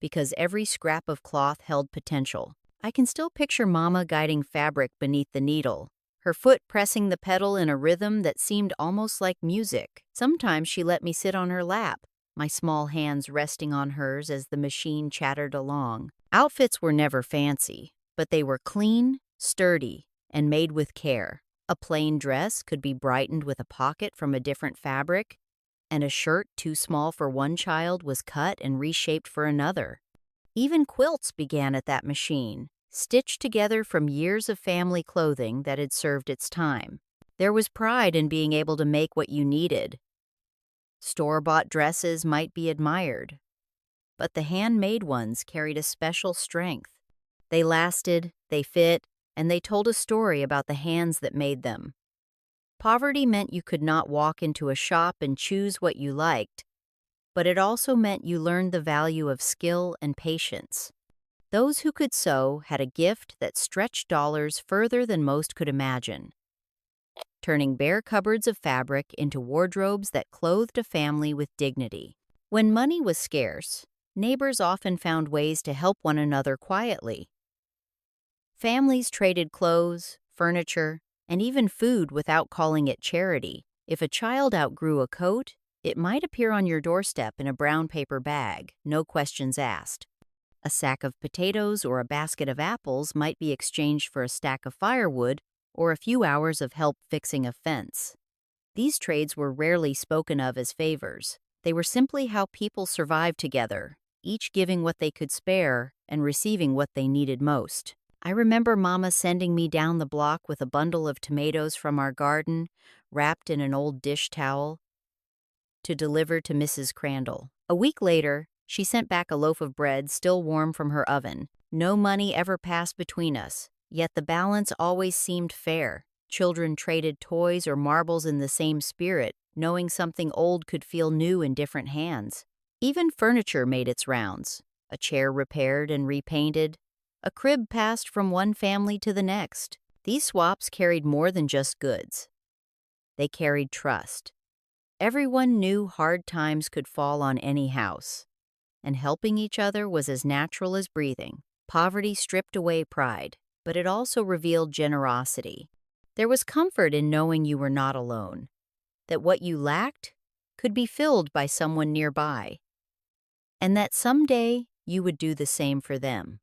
because every scrap of cloth held potential. I can still picture Mama guiding fabric beneath the needle, her foot pressing the pedal in a rhythm that seemed almost like music. Sometimes she let me sit on her lap, my small hands resting on hers as the machine chattered along. Outfits were never fancy, but they were clean, sturdy, and made with care. A plain dress could be brightened with a pocket from a different fabric, and a shirt too small for one child was cut and reshaped for another. Even quilts began at that machine, stitched together from years of family clothing that had served its time. There was pride in being able to make what you needed. Store-bought dresses might be admired, but the handmade ones carried a special strength. They lasted, they fit, and they told a story about the hands that made them. Poverty meant you could not walk into a shop and choose what you liked, but it also meant you learned the value of skill and patience. Those who could sew had a gift that stretched dollars further than most could imagine, turning bare cupboards of fabric into wardrobes that clothed a family with dignity. When money was scarce, neighbors often found ways to help one another quietly. Families traded clothes, furniture, and even food without calling it charity. If a child outgrew a coat, it might appear on your doorstep in a brown paper bag, no questions asked. A sack of potatoes or a basket of apples might be exchanged for a stack of firewood or a few hours of help fixing a fence. These trades were rarely spoken of as favors. They were simply how people survived together, each giving what they could spare and receiving what they needed most. I remember Mama sending me down the block with a bundle of tomatoes from our garden, wrapped in an old dish towel, to deliver to Mrs. Crandall. A week later, she sent back a loaf of bread still warm from her oven. No money ever passed between us, yet the balance always seemed fair. Children traded toys or marbles in the same spirit, knowing something old could feel new in different hands. Even furniture made its rounds. A chair repaired and repainted. A crib passed from one family to the next. These swaps carried more than just goods. They carried trust. Everyone knew hard times could fall on any house, and helping each other was as natural as breathing. Poverty stripped away pride, but it also revealed generosity. There was comfort in knowing you were not alone, that what you lacked could be filled by someone nearby, and that someday you would do the same for them.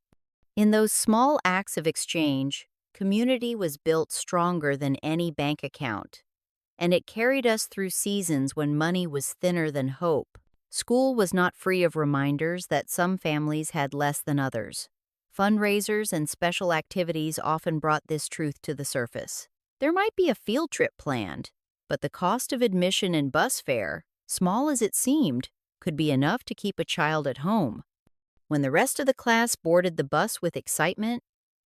In those small acts of exchange, community was built stronger than any bank account, and it carried us through seasons when money was thinner than hope. School was not free of reminders that some families had less than others. Fundraisers and special activities often brought this truth to the surface. There might be a field trip planned, but the cost of admission and bus fare, small as it seemed, could be enough to keep a child at home. When the rest of the class boarded the bus with excitement,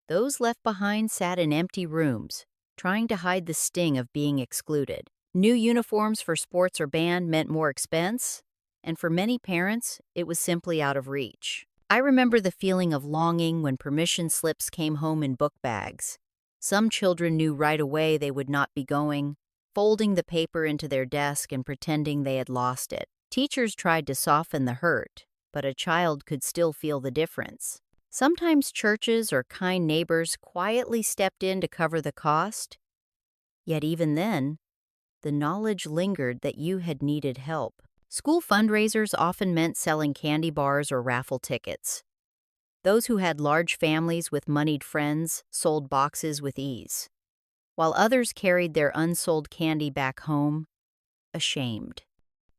those left behind sat in empty rooms, trying to hide the sting of being excluded. New uniforms for sports or band meant more expense, and for many parents, it was simply out of reach. I remember the feeling of longing when permission slips came home in book bags. Some children knew right away they would not be going, folding the paper into their desk and pretending they had lost it. Teachers tried to soften the hurt, but a child could still feel the difference. Sometimes churches or kind neighbors quietly stepped in to cover the cost. Yet even then, the knowledge lingered that you had needed help. School fundraisers often meant selling candy bars or raffle tickets. Those who had large families with moneyed friends sold boxes with ease, while others carried their unsold candy back home, ashamed.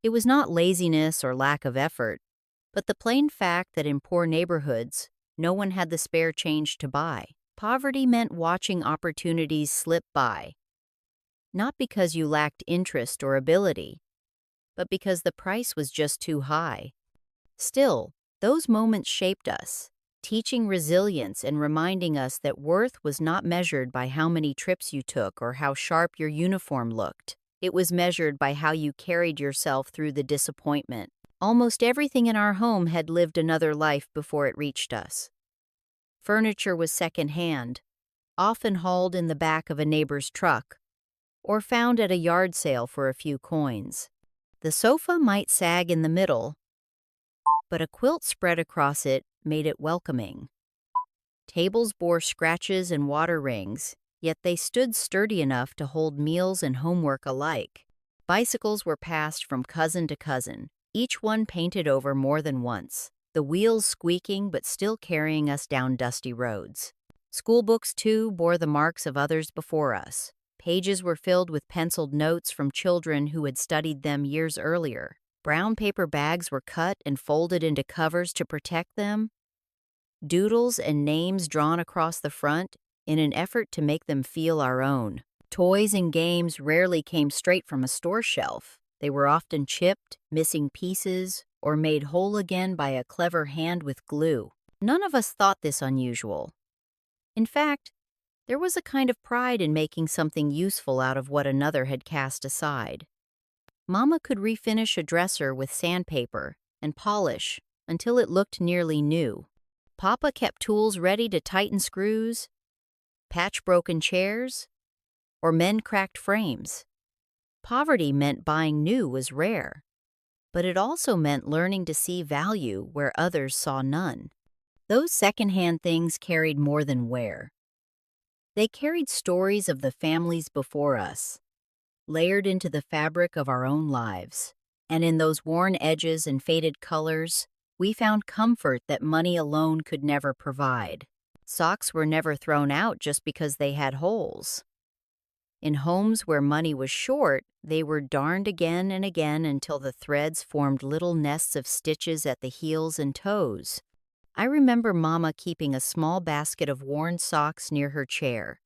It was not laziness or lack of effort, but the plain fact that in poor neighborhoods, no one had the spare change to buy. Poverty meant watching opportunities slip by, not because you lacked interest or ability, but because the price was just too high. Still, those moments shaped us, teaching resilience and reminding us that worth was not measured by how many trips you took or how sharp your uniform looked. It was measured by how you carried yourself through the disappointment. Almost everything in our home had lived another life before it reached us. Furniture was secondhand, often hauled in the back of a neighbor's truck, or found at a yard sale for a few coins. The sofa might sag in the middle, but a quilt spread across it made it welcoming. Tables bore scratches and water rings, yet they stood sturdy enough to hold meals and homework alike. Bicycles were passed from cousin to cousin, each one painted over more than once, the wheels squeaking but still carrying us down dusty roads. School books, too, bore the marks of others before us. Pages were filled with penciled notes from children who had studied them years earlier. Brown paper bags were cut and folded into covers to protect them. Doodles and names drawn across the front in an effort to make them feel our own. Toys and games rarely came straight from a store shelf. They were often chipped, missing pieces, or made whole again by a clever hand with glue. None of us thought this unusual. In fact, there was a kind of pride in making something useful out of what another had cast aside. Mama could refinish a dresser with sandpaper and polish until it looked nearly new. Papa kept tools ready to tighten screws, patch broken chairs, or mend cracked frames. Poverty meant buying new was rare, but it also meant learning to see value where others saw none. Those secondhand things carried more than wear. They carried stories of the families before us, layered into the fabric of our own lives. And in those worn edges and faded colors, We found comfort that money alone could never provide. Socks were never thrown out just because they had holes. In homes where money was short, they were darned again and again until the threads formed little nests of stitches at the heels and toes. I remember Mama keeping a small basket of worn socks near her chair.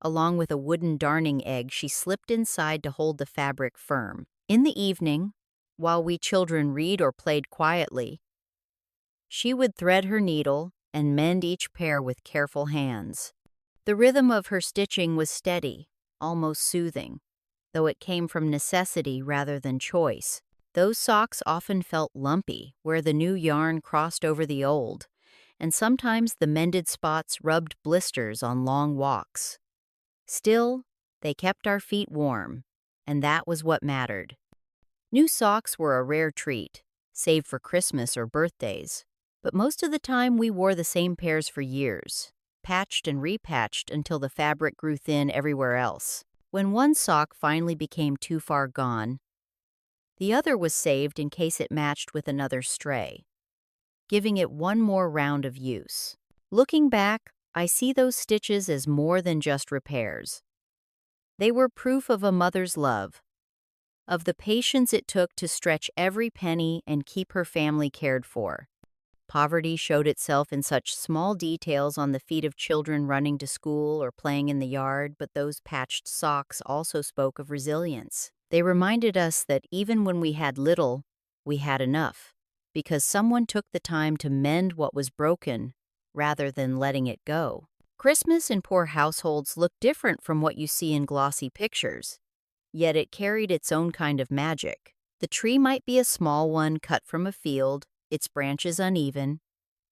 Along with a wooden darning egg she slipped inside to hold the fabric firm. In the evening, while we children read or played quietly, she would thread her needle and mend each pair with careful hands. The rhythm of her stitching was steady, almost soothing, though it came from necessity rather than choice. Those socks often felt lumpy, where the new yarn crossed over the old, and sometimes the mended spots rubbed blisters on long walks. Still, they kept our feet warm, and that was what mattered. New socks were a rare treat, save for Christmas or birthdays, but most of the time we wore the same pairs for years, patched and repatched until the fabric grew thin everywhere else. When one sock finally became too far gone, the other was saved in case it matched with another stray, giving it one more round of use. Looking back, I see those stitches as more than just repairs. They were proof of a mother's love, of the patience it took to stretch every penny and keep her family cared for. Poverty showed itself in such small details on the feet of children running to school or playing in the yard, but those patched socks also spoke of resilience. They reminded us that even when we had little, we had enough, because someone took the time to mend what was broken rather than letting it go. Christmas in poor households looked different from what you see in glossy pictures, yet it carried its own kind of magic. The tree might be a small one cut from a field, its branches uneven,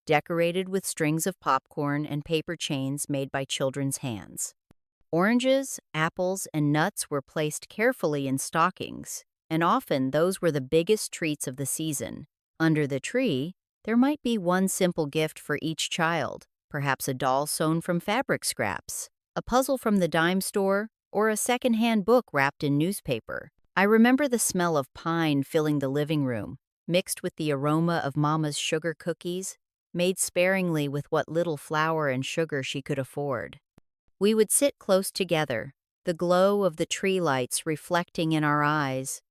decorated with strings of popcorn and paper chains made by children's hands. Oranges, apples, and nuts were placed carefully in stockings, and often those were the biggest treats of the season. Under the tree, there might be one simple gift for each child, perhaps a doll sewn from fabric scraps, a puzzle from the dime store, or a second-hand book wrapped in newspaper. I remember the smell of pine filling the living room, mixed with the aroma of Mama's sugar cookies, made sparingly with what little flour and sugar she could afford. We would sit close together, the glow of the tree lights reflecting in our eyes,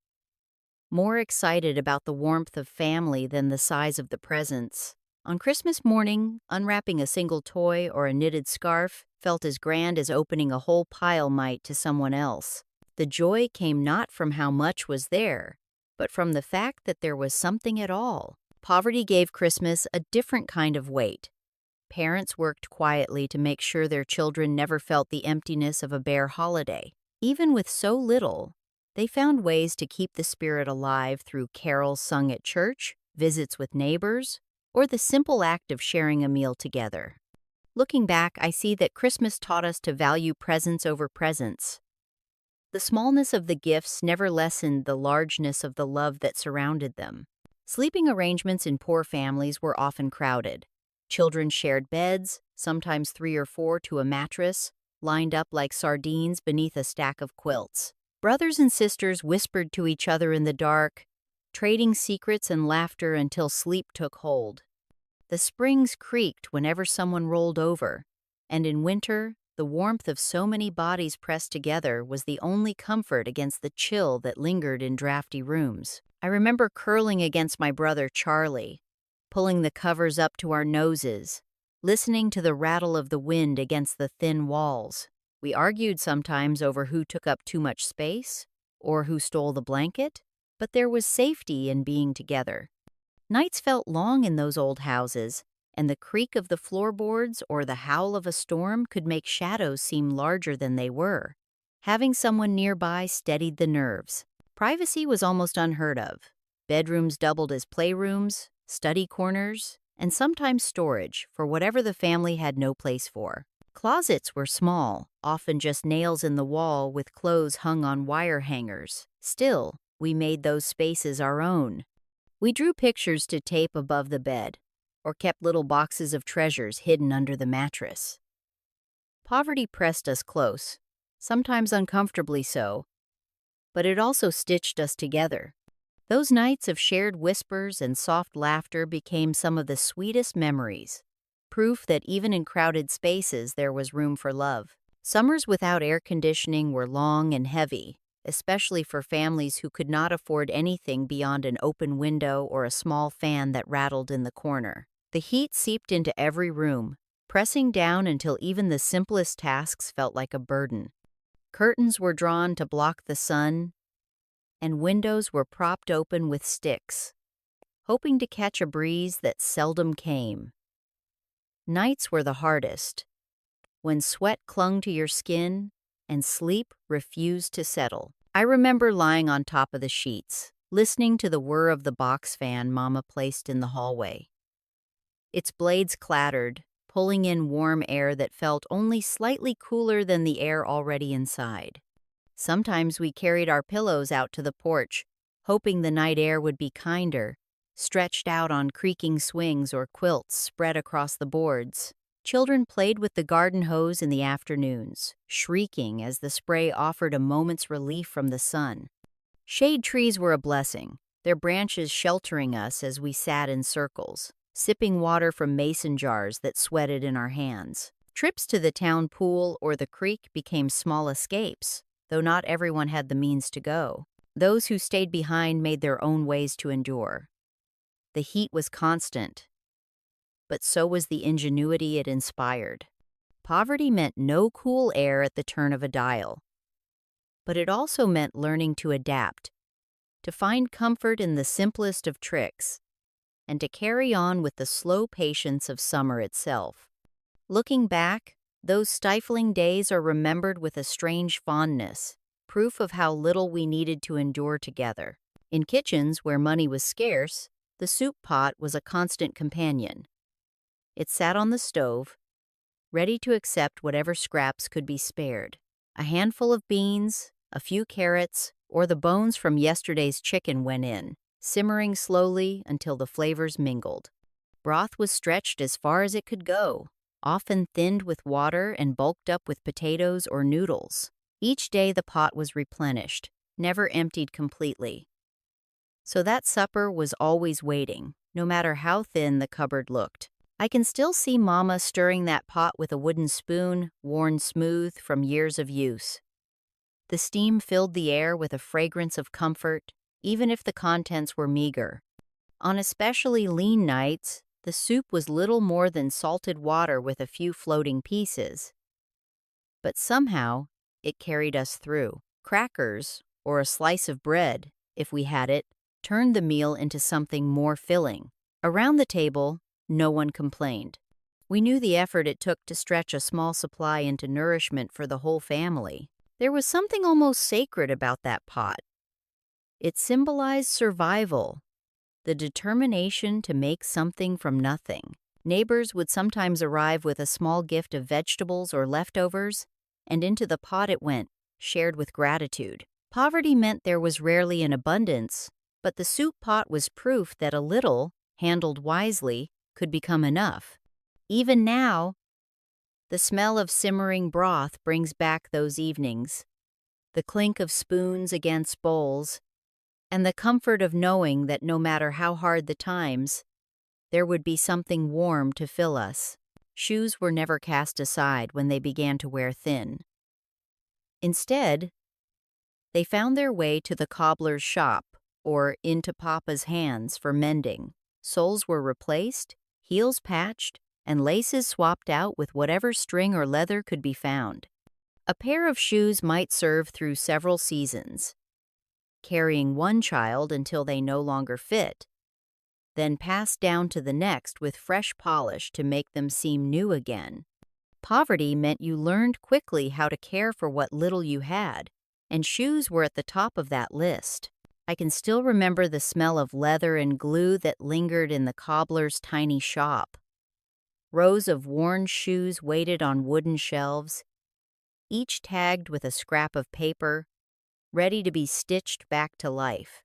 more excited about the warmth of family than the size of the presents. On Christmas morning, unwrapping a single toy or a knitted scarf felt as grand as opening a whole pile might to someone else. The joy came not from how much was there, but from the fact that there was something at all. Poverty gave Christmas a different kind of weight. Parents worked quietly to make sure their children never felt the emptiness of a bare holiday. Even with so little, they found ways to keep the spirit alive through carols sung at church, visits with neighbors, or the simple act of sharing a meal together. Looking back, I see that Christmas taught us to value presents over presents. The smallness of the gifts never lessened the largeness of the love that surrounded them. Sleeping arrangements in poor families were often crowded. Children shared beds, sometimes 3 or 4 to a mattress, lined up like sardines beneath a stack of quilts. Brothers and sisters whispered to each other in the dark, trading secrets and laughter until sleep took hold. The springs creaked whenever someone rolled over, and in winter, the warmth of so many bodies pressed together was the only comfort against the chill that lingered in drafty rooms. I remember curling against my brother Charlie, pulling the covers up to our noses, listening to the rattle of the wind against the thin walls. We argued sometimes over who took up too much space or who stole the blanket, but there was safety in being together. Nights felt long in those old houses, and the creak of the floorboards or the howl of a storm could make shadows seem larger than they were. Having someone nearby steadied the nerves. Privacy was almost unheard of. Bedrooms doubled as playrooms, study corners, and sometimes storage for whatever the family had no place for. Closets were small, often just nails in the wall with clothes hung on wire hangers. Still, we made those spaces our own. We drew pictures to tape above the bed, or kept little boxes of treasures hidden under the mattress. Poverty pressed us close, sometimes uncomfortably so, but it also stitched us together. Those nights of shared whispers and soft laughter became some of the sweetest memories, proof that even in crowded spaces there was room for love. Summers without air conditioning were long and heavy, especially for families who could not afford anything beyond an open window or a small fan that rattled in the corner. The heat seeped into every room, pressing down until even the simplest tasks felt like a burden. Curtains were drawn to block the sun, and windows were propped open with sticks, hoping to catch a breeze that seldom came. Nights were the hardest, when sweat clung to your skin and sleep refused to settle. I remember lying on top of the sheets, listening to the whir of the box fan Mama placed in the hallway. Its blades clattered, pulling in warm air that felt only slightly cooler than the air already inside. Sometimes we carried our pillows out to the porch, hoping the night air would be kinder, stretched out on creaking swings or quilts spread across the boards. Children played with the garden hose in the afternoons, shrieking as the spray offered a moment's relief from the sun. Shade trees were a blessing, their branches sheltering us as we sat in circles, sipping water from mason jars that sweated in our hands. Trips to the town pool or the creek became small escapes, though not everyone had the means to go. Those who stayed behind made their own ways to endure. The heat was constant, but so was the ingenuity it inspired. Poverty meant no cool air at the turn of a dial, but it also meant learning to adapt, to find comfort in the simplest of tricks, and to carry on with the slow patience of summer itself. Looking back, those stifling days are remembered with a strange fondness, proof of how little we needed to endure together. In kitchens where money was scarce, the soup pot was a constant companion. It sat on the stove, ready to accept whatever scraps could be spared. A handful of beans, a few carrots, or the bones from yesterday's chicken went in, simmering slowly until the flavors mingled. Broth was stretched as far as it could go, often thinned with water and bulked up with potatoes or noodles. Each day the pot was replenished, never emptied completely. So that supper was always waiting, no matter how thin the cupboard looked. I can still see Mama stirring that pot with a wooden spoon, worn smooth from years of use. The steam filled the air with a fragrance of comfort, even if the contents were meager. On especially lean nights, the soup was little more than salted water with a few floating pieces. But somehow, it carried us through. Crackers, or a slice of bread, if we had it, turned the meal into something more filling. Around the table, no one complained. We knew the effort it took to stretch a small supply into nourishment for the whole family. There was something almost sacred about that pot. It symbolized survival, the determination to make something from nothing. Neighbors would sometimes arrive with a small gift of vegetables or leftovers, and into the pot it went, shared with gratitude. Poverty meant there was rarely an abundance, but the soup pot was proof that a little, handled wisely, could become enough. Even now, the smell of simmering broth brings back those evenings, the clink of spoons against bowls, and the comfort of knowing that no matter how hard the times, there would be something warm to fill us. Shoes were never cast aside when they began to wear thin. Instead, they found their way to the cobbler's shop or into Papa's hands for mending. Soles were replaced, heels patched, and laces swapped out with whatever string or leather could be found. A pair of shoes might serve through several seasons, carrying one child until they no longer fit, then passed down to the next with fresh polish to make them seem new again. Poverty meant you learned quickly how to care for what little you had, and shoes were at the top of that list. I can still remember the smell of leather and glue that lingered in the cobbler's tiny shop. Rows of worn shoes waited on wooden shelves, each tagged with a scrap of paper, ready to be stitched back to life.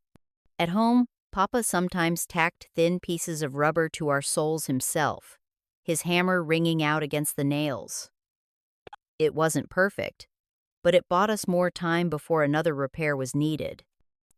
At home, Papa sometimes tacked thin pieces of rubber to our soles himself, his hammer ringing out against the nails. It wasn't perfect, but it bought us more time before another repair was needed.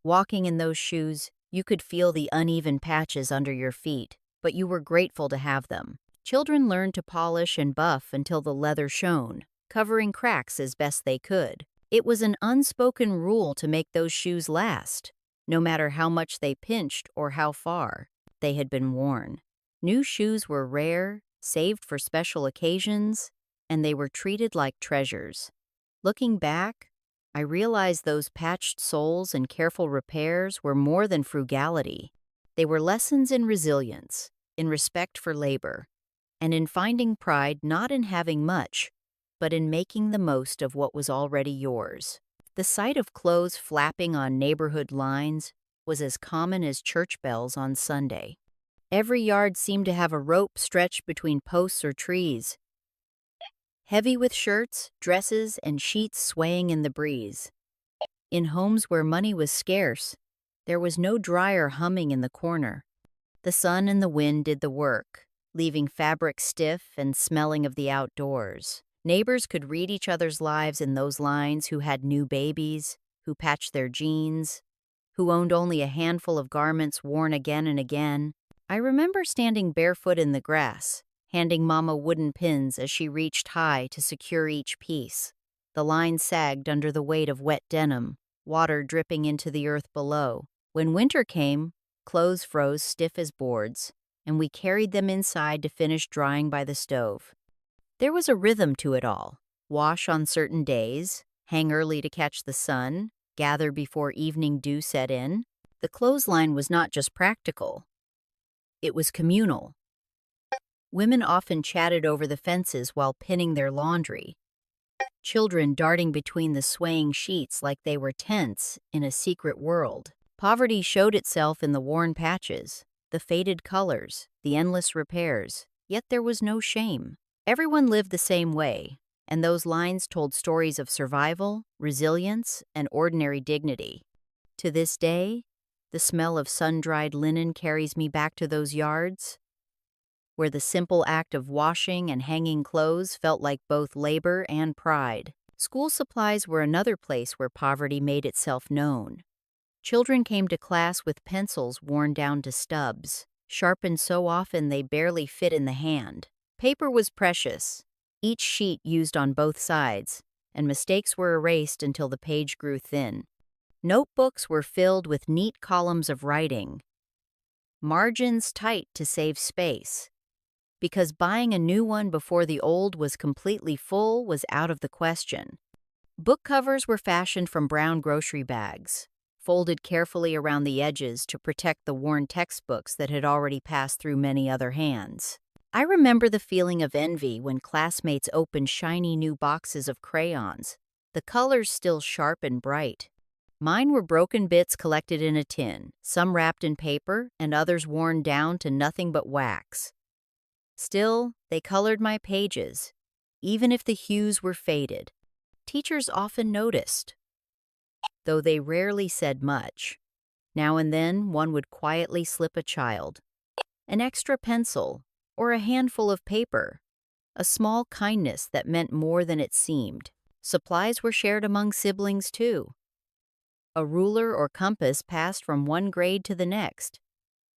Walking in those shoes, You could feel the uneven patches under your feet, but you were grateful to have them. Children learned to polish and buff until the leather shone, covering cracks as best they could. It was an unspoken rule to make those shoes last, no matter how much they pinched or how far they had been worn. New shoes were rare, saved for special occasions, and they were treated like treasures. Looking back, I realized those patched soles and careful repairs were more than frugality. They were lessons in resilience, in respect for labor, and in finding pride not in having much, but in making the most of what was already yours. The sight of clothes flapping on neighborhood lines was as common as church bells on Sunday. Every yard seemed to have a rope stretched between posts or trees, heavy with shirts, dresses, and sheets swaying in the breeze. In homes where money was scarce, there was no dryer humming in the corner. The sun and the wind did the work, leaving fabric stiff and smelling of the outdoors. Neighbors could read each other's lives in those lines: who had new babies, who patched their jeans, who owned only a handful of garments worn again and again. I remember standing barefoot in the grass, handing Mama wooden pins as she reached high to secure each piece. The line sagged under the weight of wet denim, water dripping into the earth below. When winter came, clothes froze stiff as boards, and we carried them inside to finish drying by the stove. There was a rhythm to it all: wash on certain days, hang early to catch the sun, gather before evening dew set in. The clothesline was not just practical, it was communal. Women often chatted over the fences while pinning their laundry, children darting between the swaying sheets like they were tents in a secret world. Poverty showed itself in the worn patches, the faded colors, the endless repairs, yet there was no shame. Everyone lived the same way, and those lines told stories of survival, resilience, and ordinary dignity. To this day, the smell of sun-dried linen carries me back to those yards, where the simple act of washing and hanging clothes felt like both labor and pride. School supplies were another place where poverty made itself known. Children came to class with pencils worn down to stubs, sharpened so often they barely fit in the hand. Paper was precious, each sheet used on both sides, and mistakes were erased until the page grew thin. Notebooks were filled with neat columns of writing, margins tight to save space, because buying a new one before the old was completely full was out of the question. Book covers were fashioned from brown grocery bags, folded carefully around the edges to protect the worn textbooks that had already passed through many other hands. I remember the feeling of envy when classmates opened shiny new boxes of crayons, the colors still sharp and bright. Mine were broken bits collected in a tin, some wrapped in paper and others worn down to nothing but wax. Still, they colored my pages, even if the hues were faded. Teachers often noticed, though they rarely said much. Now and then, one would quietly slip a child an extra pencil or a handful of paper, a small kindness that meant more than it seemed. Supplies were shared among siblings, too. A ruler or compass passed from one grade to the next,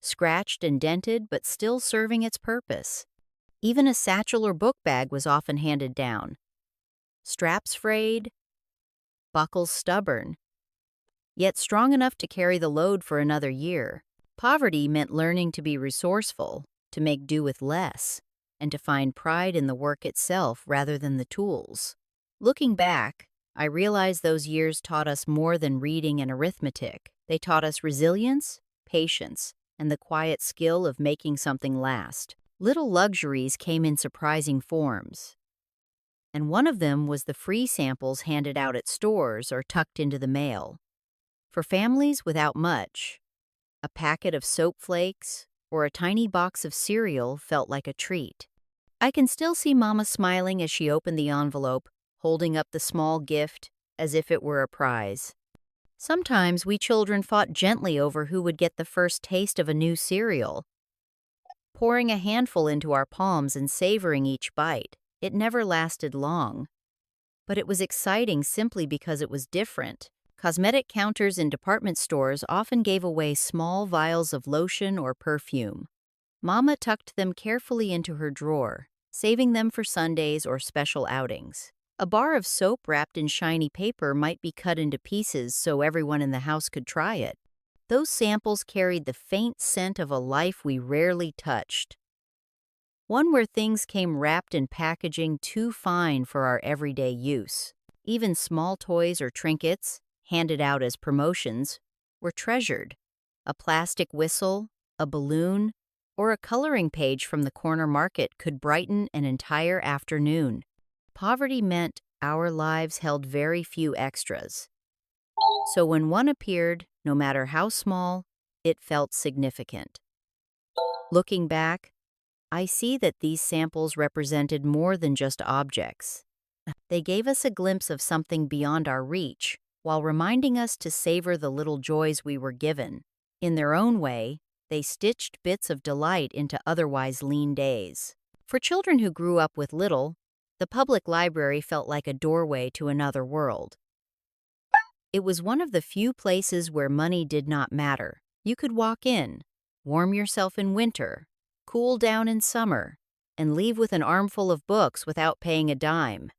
scratched and dented but still serving its purpose. Even a satchel or book bag was often handed down. Straps frayed, buckles stubborn, yet strong enough to carry the load for another year. Poverty meant learning to be resourceful, to make do with less, and to find pride in the work itself rather than the tools. Looking back, I realize those years taught us more than reading and arithmetic. They taught us resilience, patience, and the quiet skill of making something last. Little luxuries came in surprising forms, and one of them was the free samples handed out at stores or tucked into the mail. For families without much, a packet of soap flakes or a tiny box of cereal felt like a treat. I can still see Mama smiling as she opened the envelope, holding up the small gift as if it were a prize. Sometimes we children fought gently over who would get the first taste of a new cereal, pouring a handful into our palms and savoring each bite. It never lasted long, but it was exciting simply because it was different, Cosmetic counters in department stores often gave away small vials of lotion or perfume. Mama tucked them carefully into her drawer, saving them for Sundays or special outings. A bar of soap wrapped in shiny paper might be cut into pieces so everyone in the house could try it. Those samples carried the faint scent of a life we rarely touched. One where things came wrapped in packaging too fine for our everyday use. Even small toys or trinkets, handed out as promotions, were treasured. A plastic whistle, a balloon, or a coloring page from the corner market could brighten an entire afternoon. Poverty meant our lives held very few extras. So when one appeared, no matter how small, it felt significant. Looking back, I see that these samples represented more than just objects. They gave us a glimpse of something beyond our reach, while reminding us to savor the little joys we were given. In their own way, they stitched bits of delight into otherwise lean days. For children who grew up with little, the public library felt like a doorway to another world. It was one of the few places where money did not matter. You could walk in, warm yourself in winter, cool down in summer, and leave with an armful of books without paying a dime.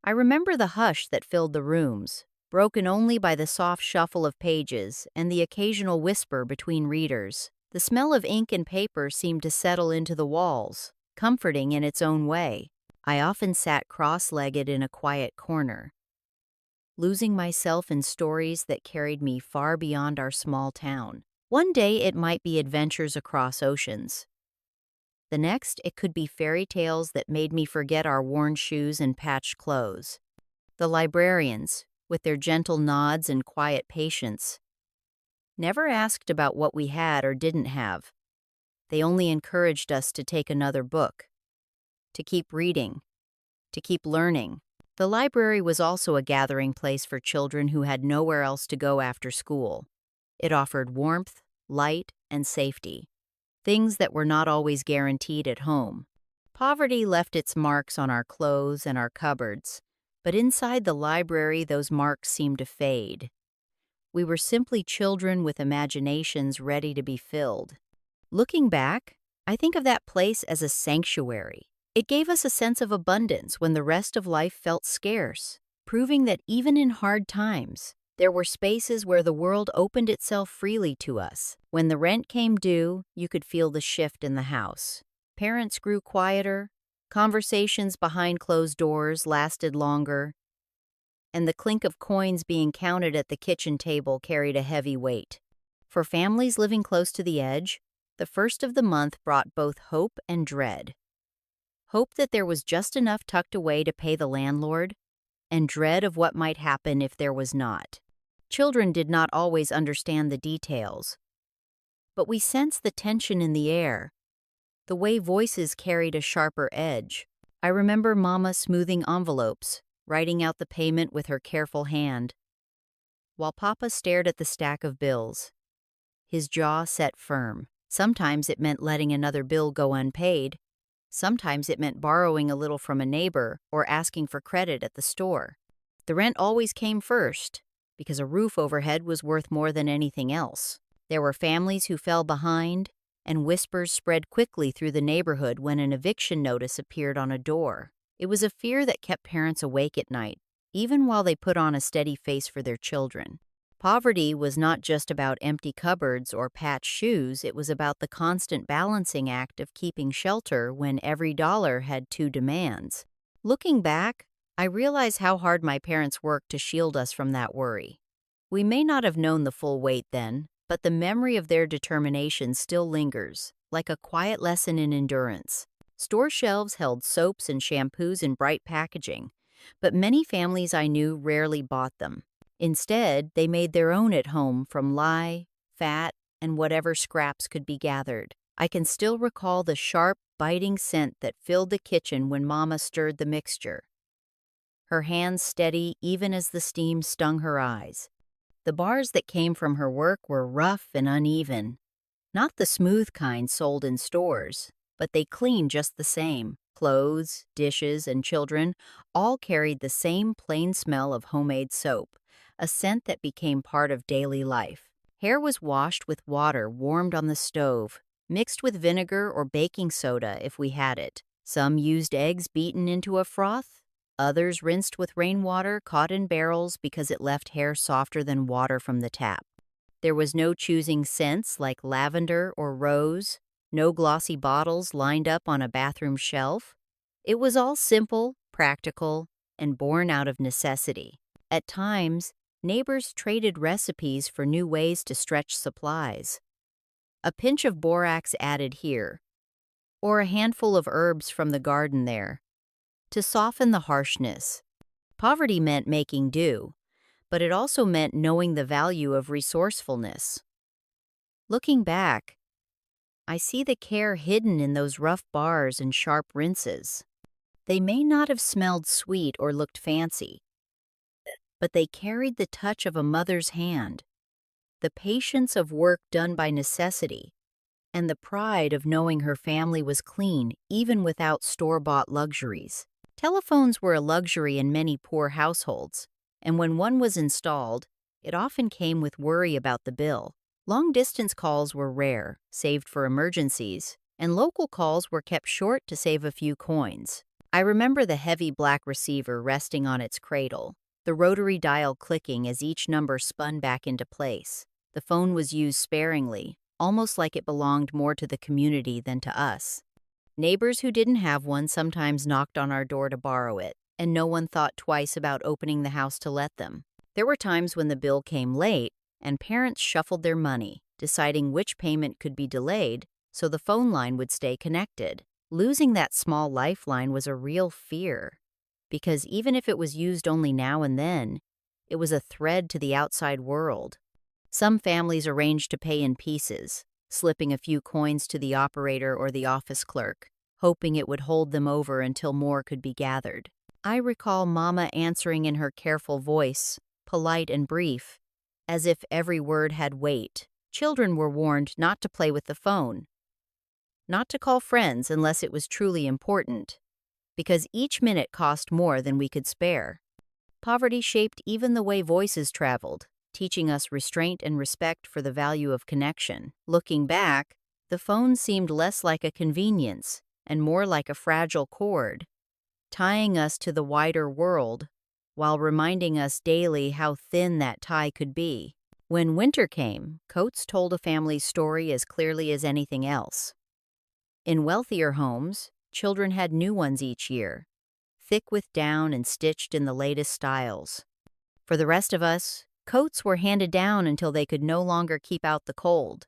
I remember the hush that filled the rooms, broken only by the soft shuffle of pages and the occasional whisper between readers. The smell of ink and paper seemed to settle into the walls, comforting in its own way. I often sat cross-legged in a quiet corner, losing myself in stories that carried me far beyond our small town. One day it might be adventures across oceans. The next, it could be fairy tales that made me forget our worn shoes and patched clothes. The librarians, with their gentle nods and quiet patience, never asked about what we had or didn't have. They only encouraged us to take another book, to keep reading, to keep learning. The library was also a gathering place for children who had nowhere else to go after school. It offered warmth, light, and safety, things that were not always guaranteed at home. Poverty left its marks on our clothes and our cupboards, but inside the library those marks seemed to fade. We were simply children with imaginations ready to be filled. Looking back, I think of that place as a sanctuary. It gave us a sense of abundance when the rest of life felt scarce, proving that even in hard times, there were spaces where the world opened itself freely to us. When the rent came due, you could feel the shift in the house. Parents grew quieter, conversations behind closed doors lasted longer, and the clink of coins being counted at the kitchen table carried a heavy weight. For families living close to the edge, the first of the month brought both hope and dread. Hope that there was just enough tucked away to pay the landlord, and dread of what might happen if there was not. Children did not always understand the details, but we sensed the tension in the air, the way voices carried a sharper edge. I remember Mama smoothing envelopes, writing out the payment with her careful hand, while Papa stared at the stack of bills, his jaw set firm. Sometimes it meant letting another bill go unpaid. Sometimes it meant borrowing a little from a neighbor or asking for credit at the store. The rent always came first, because a roof overhead was worth more than anything else. There were families who fell behind, and whispers spread quickly through the neighborhood when an eviction notice appeared on a door. It was a fear that kept parents awake at night, even while they put on a steady face for their children. Poverty was not just about empty cupboards or patched shoes, it was about the constant balancing act of keeping shelter when every dollar had two demands. Looking back, I realize how hard my parents worked to shield us from that worry. We may not have known the full weight then, but the memory of their determination still lingers, like a quiet lesson in endurance. Store shelves held soaps and shampoos in bright packaging, but many families I knew rarely bought them. Instead, they made their own at home from lye, fat, and whatever scraps could be gathered. I can still recall the sharp, biting scent that filled the kitchen when Mama stirred the mixture, her hands steady even as the steam stung her eyes. The bars that came from her work were rough and uneven, not the smooth kind sold in stores, but they cleaned just the same. Clothes, dishes, and children all carried the same plain smell of homemade soap, a scent that became part of daily life. Hair was washed with water warmed on the stove, mixed with vinegar or baking soda if we had it. Some used eggs beaten into a froth. Others rinsed with rainwater caught in barrels because it left hair softer than water from the tap. There was no choosing scents like lavender or rose, no glossy bottles lined up on a bathroom shelf. It was all simple, practical, and born out of necessity. At times, neighbors traded recipes for new ways to stretch supplies. A pinch of borax added here, or a handful of herbs from the garden there, to soften the harshness. Poverty meant making do, but it also meant knowing the value of resourcefulness. Looking back, I see the care hidden in those rough bars and sharp rinses. They may not have smelled sweet or looked fancy, but they carried the touch of a mother's hand, the patience of work done by necessity, and the pride of knowing her family was clean even without store-bought luxuries. Telephones were a luxury in many poor households, and when one was installed, it often came with worry about the bill. Long-distance calls were rare, saved for emergencies, and local calls were kept short to save a few coins. I remember the heavy black receiver resting on its cradle, the rotary dial clicking as each number spun back into place. The phone was used sparingly, almost like it belonged more to the community than to us. Neighbors who didn't have one sometimes knocked on our door to borrow it, and no one thought twice about opening the house to let them. There were times when the bill came late, and parents shuffled their money, deciding which payment could be delayed so the phone line would stay connected. Losing that small lifeline was a real fear, because even if it was used only now and then, it was a thread to the outside world. Some families arranged to pay in pieces, slipping a few coins to the operator or the office clerk, hoping it would hold them over until more could be gathered. I recall Mama answering in her careful voice, polite and brief, as if every word had weight. Children were warned not to play with the phone, not to call friends unless it was truly important, because each minute cost more than we could spare. Poverty shaped even the way voices traveled, teaching us restraint and respect for the value of connection. Looking back, the phone seemed less like a convenience and more like a fragile cord, tying us to the wider world while reminding us daily how thin that tie could be. When winter came, coats told a family's story as clearly as anything else. In wealthier homes, children had new ones each year, thick with down and stitched in the latest styles. For the rest of us, coats were handed down until they could no longer keep out the cold.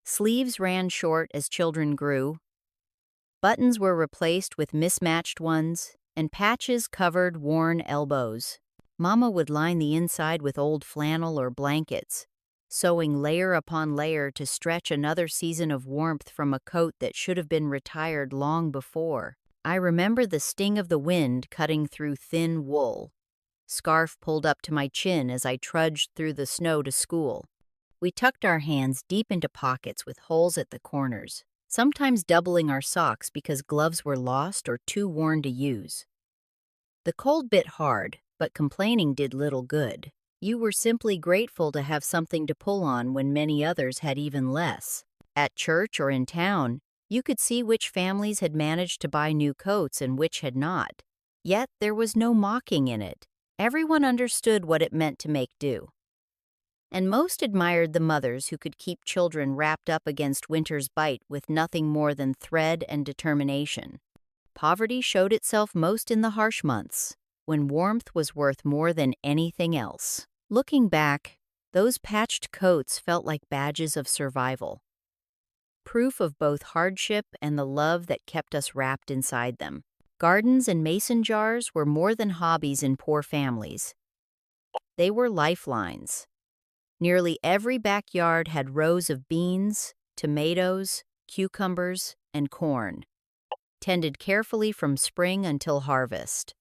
Sleeves ran short as children grew. Buttons were replaced with mismatched ones, and patches covered worn elbows. Mama would line the inside with old flannel or blankets, sewing layer upon layer to stretch another season of warmth from a coat that should have been retired long before. I remember the sting of the wind cutting through thin wool. Scarf pulled up to my chin as I trudged through the snow to school. We tucked our hands deep into pockets with holes at the corners, sometimes doubling our socks because gloves were lost or too worn to use. The cold bit hard, but complaining did little good. You were simply grateful to have something to pull on when many others had even less. At church or in town, you could see which families had managed to buy new coats and which had not. Yet there was no mocking in it. Everyone understood what it meant to make do. And most admired the mothers who could keep children wrapped up against winter's bite with nothing more than thread and determination. Poverty showed itself most in the harsh months, when warmth was worth more than anything else. Looking back, those patched coats felt like badges of survival, proof of both hardship and the love that kept us wrapped inside them. Gardens and mason jars were more than hobbies in poor families. They were lifelines. Nearly every backyard had rows of beans, tomatoes, cucumbers, and corn, tended carefully from spring until harvest.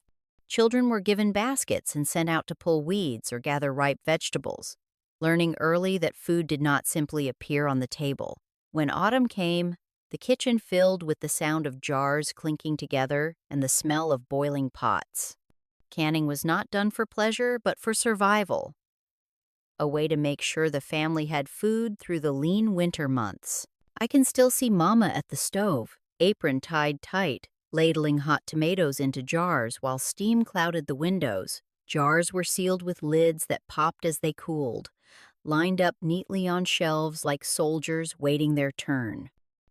Children were given baskets and sent out to pull weeds or gather ripe vegetables, learning early that food did not simply appear on the table. When autumn came, the kitchen filled with the sound of jars clinking together and the smell of boiling pots. Canning was not done for pleasure, but for survival, a way to make sure the family had food through the lean winter months. I can still see Mama at the stove, apron tied tight, ladling hot tomatoes into jars while steam clouded the windows. Jars were sealed with lids that popped as they cooled, lined up neatly on shelves like soldiers waiting their turn.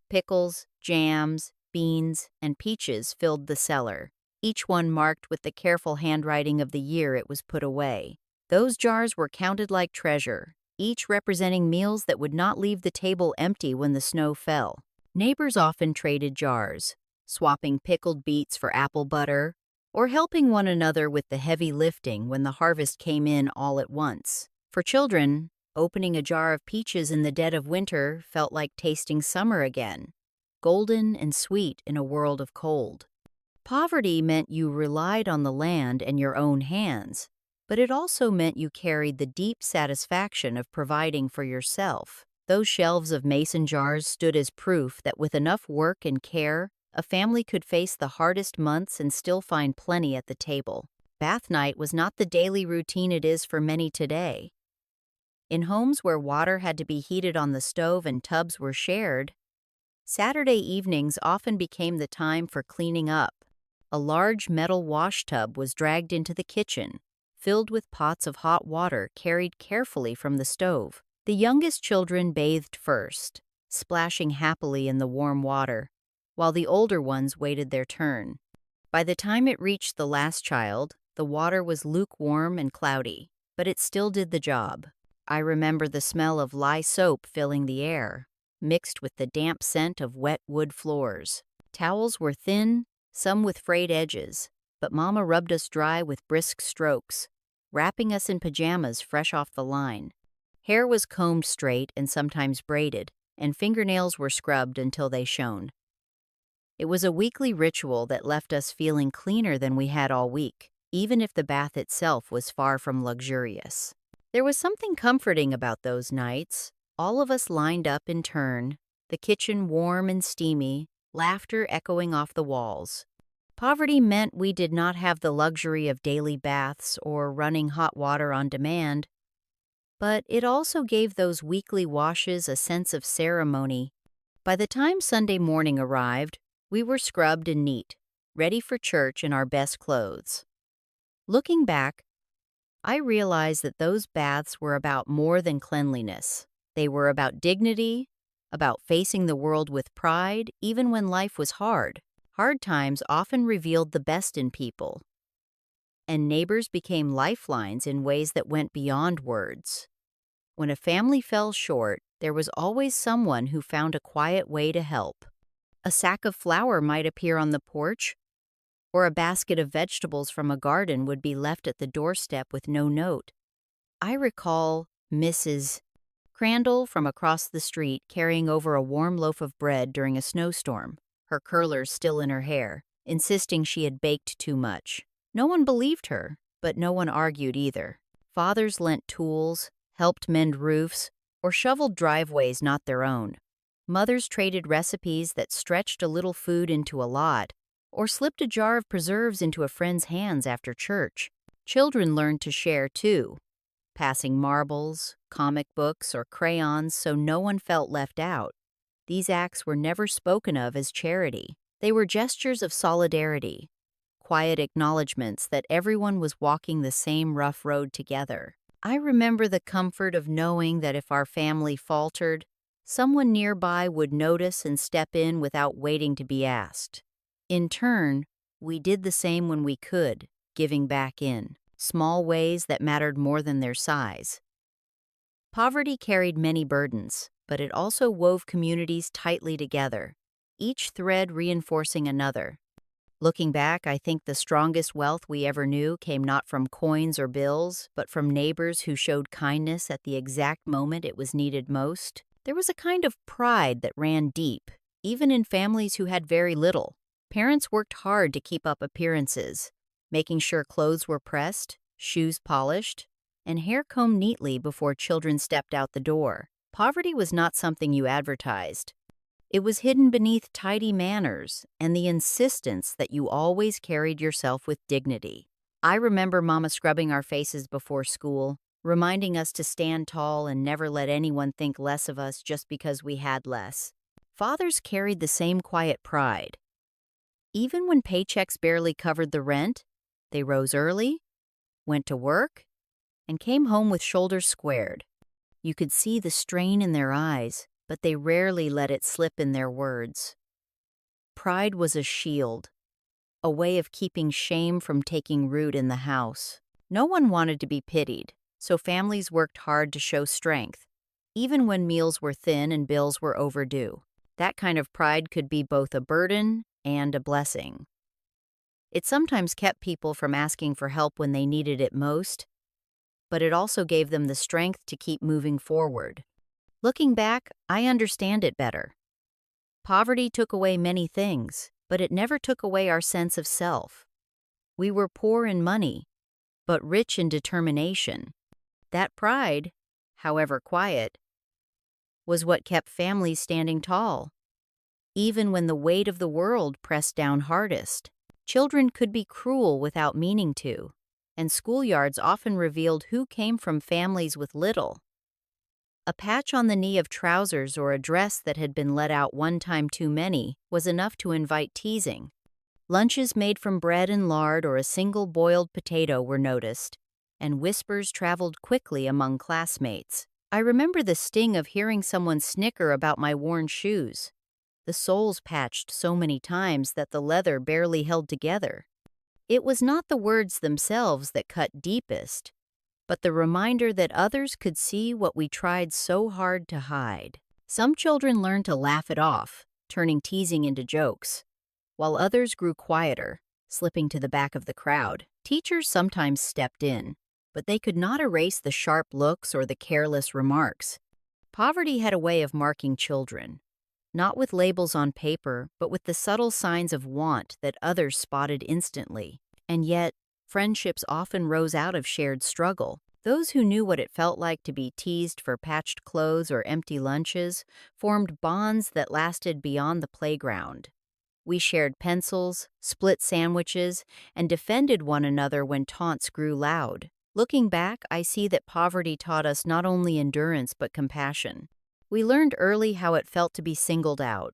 Pickles, jams, beans, and peaches filled the cellar, each one marked with the careful handwriting of the year it was put away. Those jars were counted like treasure, each representing meals that would not leave the table empty when the snow fell. Neighbors often traded jars, swapping pickled beets for apple butter, or helping one another with the heavy lifting when the harvest came in all at once. For children, opening a jar of peaches in the dead of winter felt like tasting summer again, golden and sweet in a world of cold. Poverty meant you relied on the land and your own hands, but it also meant you carried the deep satisfaction of providing for yourself. Those shelves of mason jars stood as proof that with enough work and care, a family could face the hardest months and still find plenty at the table. Bath night was not the daily routine it is for many today. In homes where water had to be heated on the stove and tubs were shared, Saturday evenings often became the time for cleaning up. A large metal wash tub was dragged into the kitchen, filled with pots of hot water carried carefully from the stove. The youngest children bathed first, splashing happily in the warm water, while the older ones waited their turn. By the time it reached the last child, the water was lukewarm and cloudy, but it still did the job. I remember the smell of lye soap filling the air, mixed with the damp scent of wet wood floors. Towels were thin, some with frayed edges, but Mama rubbed us dry with brisk strokes, wrapping us in pajamas fresh off the line. Hair was combed straight and sometimes braided, and fingernails were scrubbed until they shone. It was a weekly ritual that left us feeling cleaner than we had all week, even if the bath itself was far from luxurious. There was something comforting about those nights, all of us lined up in turn, the kitchen warm and steamy, laughter echoing off the walls. Poverty meant we did not have the luxury of daily baths or running hot water on demand, but it also gave those weekly washes a sense of ceremony. By the time Sunday morning arrived, we were scrubbed and neat, ready for church in our best clothes. Looking back, I realized that those baths were about more than cleanliness. They were about dignity, about facing the world with pride, even when life was hard. Hard times often revealed the best in people, and neighbors became lifelines in ways that went beyond words. When a family fell short, there was always someone who found a quiet way to help. A sack of flour might appear on the porch, or a basket of vegetables from a garden would be left at the doorstep with no note. I recall Mrs. Crandall from across the street carrying over a warm loaf of bread during a snowstorm, her curlers still in her hair, insisting she had baked too much. No one believed her, but no one argued either. Fathers lent tools, helped mend roofs, or shoveled driveways not their own. Mothers traded recipes that stretched a little food into a lot, or slipped a jar of preserves into a friend's hands after church. Children learned to share too, passing marbles, comic books, or crayons so no one felt left out. These acts were never spoken of as charity. They were gestures of solidarity, quiet acknowledgments that everyone was walking the same rough road together. I remember the comfort of knowing that if our family faltered, someone nearby would notice and step in without waiting to be asked. In turn, we did the same when we could, giving back in small ways that mattered more than their size. Poverty carried many burdens, but it also wove communities tightly together, each thread reinforcing another. Looking back, I think the strongest wealth we ever knew came not from coins or bills, but from neighbors who showed kindness at the exact moment it was needed most. There was a kind of pride that ran deep, even in families who had very little. Parents worked hard to keep up appearances, making sure clothes were pressed, shoes polished, and hair combed neatly before children stepped out the door. Poverty was not something you advertised. It was hidden beneath tidy manners and the insistence that you always carried yourself with dignity. I remember Mama scrubbing our faces before school, reminding us to stand tall and never let anyone think less of us just because we had less. Fathers carried the same quiet pride. Even when paychecks barely covered the rent, they rose early, went to work, and came home with shoulders squared. You could see the strain in their eyes, but they rarely let it slip in their words. Pride was a shield, a way of keeping shame from taking root in the house. No one wanted to be pitied, so families worked hard to show strength, even when meals were thin and bills were overdue. That kind of pride could be both a burden and a blessing. It sometimes kept people from asking for help when they needed it most, but it also gave them the strength to keep moving forward. Looking back, I understand it better. Poverty took away many things, but it never took away our sense of self. We were poor in money, but rich in determination. That pride, however quiet, was what kept families standing tall. Even when the weight of the world pressed down hardest, children could be cruel without meaning to, and schoolyards often revealed who came from families with little. A patch on the knee of trousers or a dress that had been let out one time too many was enough to invite teasing. Lunches made from bread and lard or a single boiled potato were noticed, and whispers traveled quickly among classmates. I remember the sting of hearing someone snicker about my worn shoes, the soles patched so many times that the leather barely held together. It was not the words themselves that cut deepest, but the reminder that others could see what we tried so hard to hide. Some children learned to laugh it off, turning teasing into jokes, while others grew quieter, slipping to the back of the crowd. Teachers sometimes stepped in, but they could not erase the sharp looks or the careless remarks. Poverty had a way of marking children, not with labels on paper, but with the subtle signs of want that others spotted instantly. And yet, friendships often rose out of shared struggle. Those who knew what it felt like to be teased for patched clothes or empty lunches formed bonds that lasted beyond the playground. We shared pencils, split sandwiches, and defended one another when taunts grew loud. Looking back, I see that poverty taught us not only endurance but compassion. We learned early how it felt to be singled out.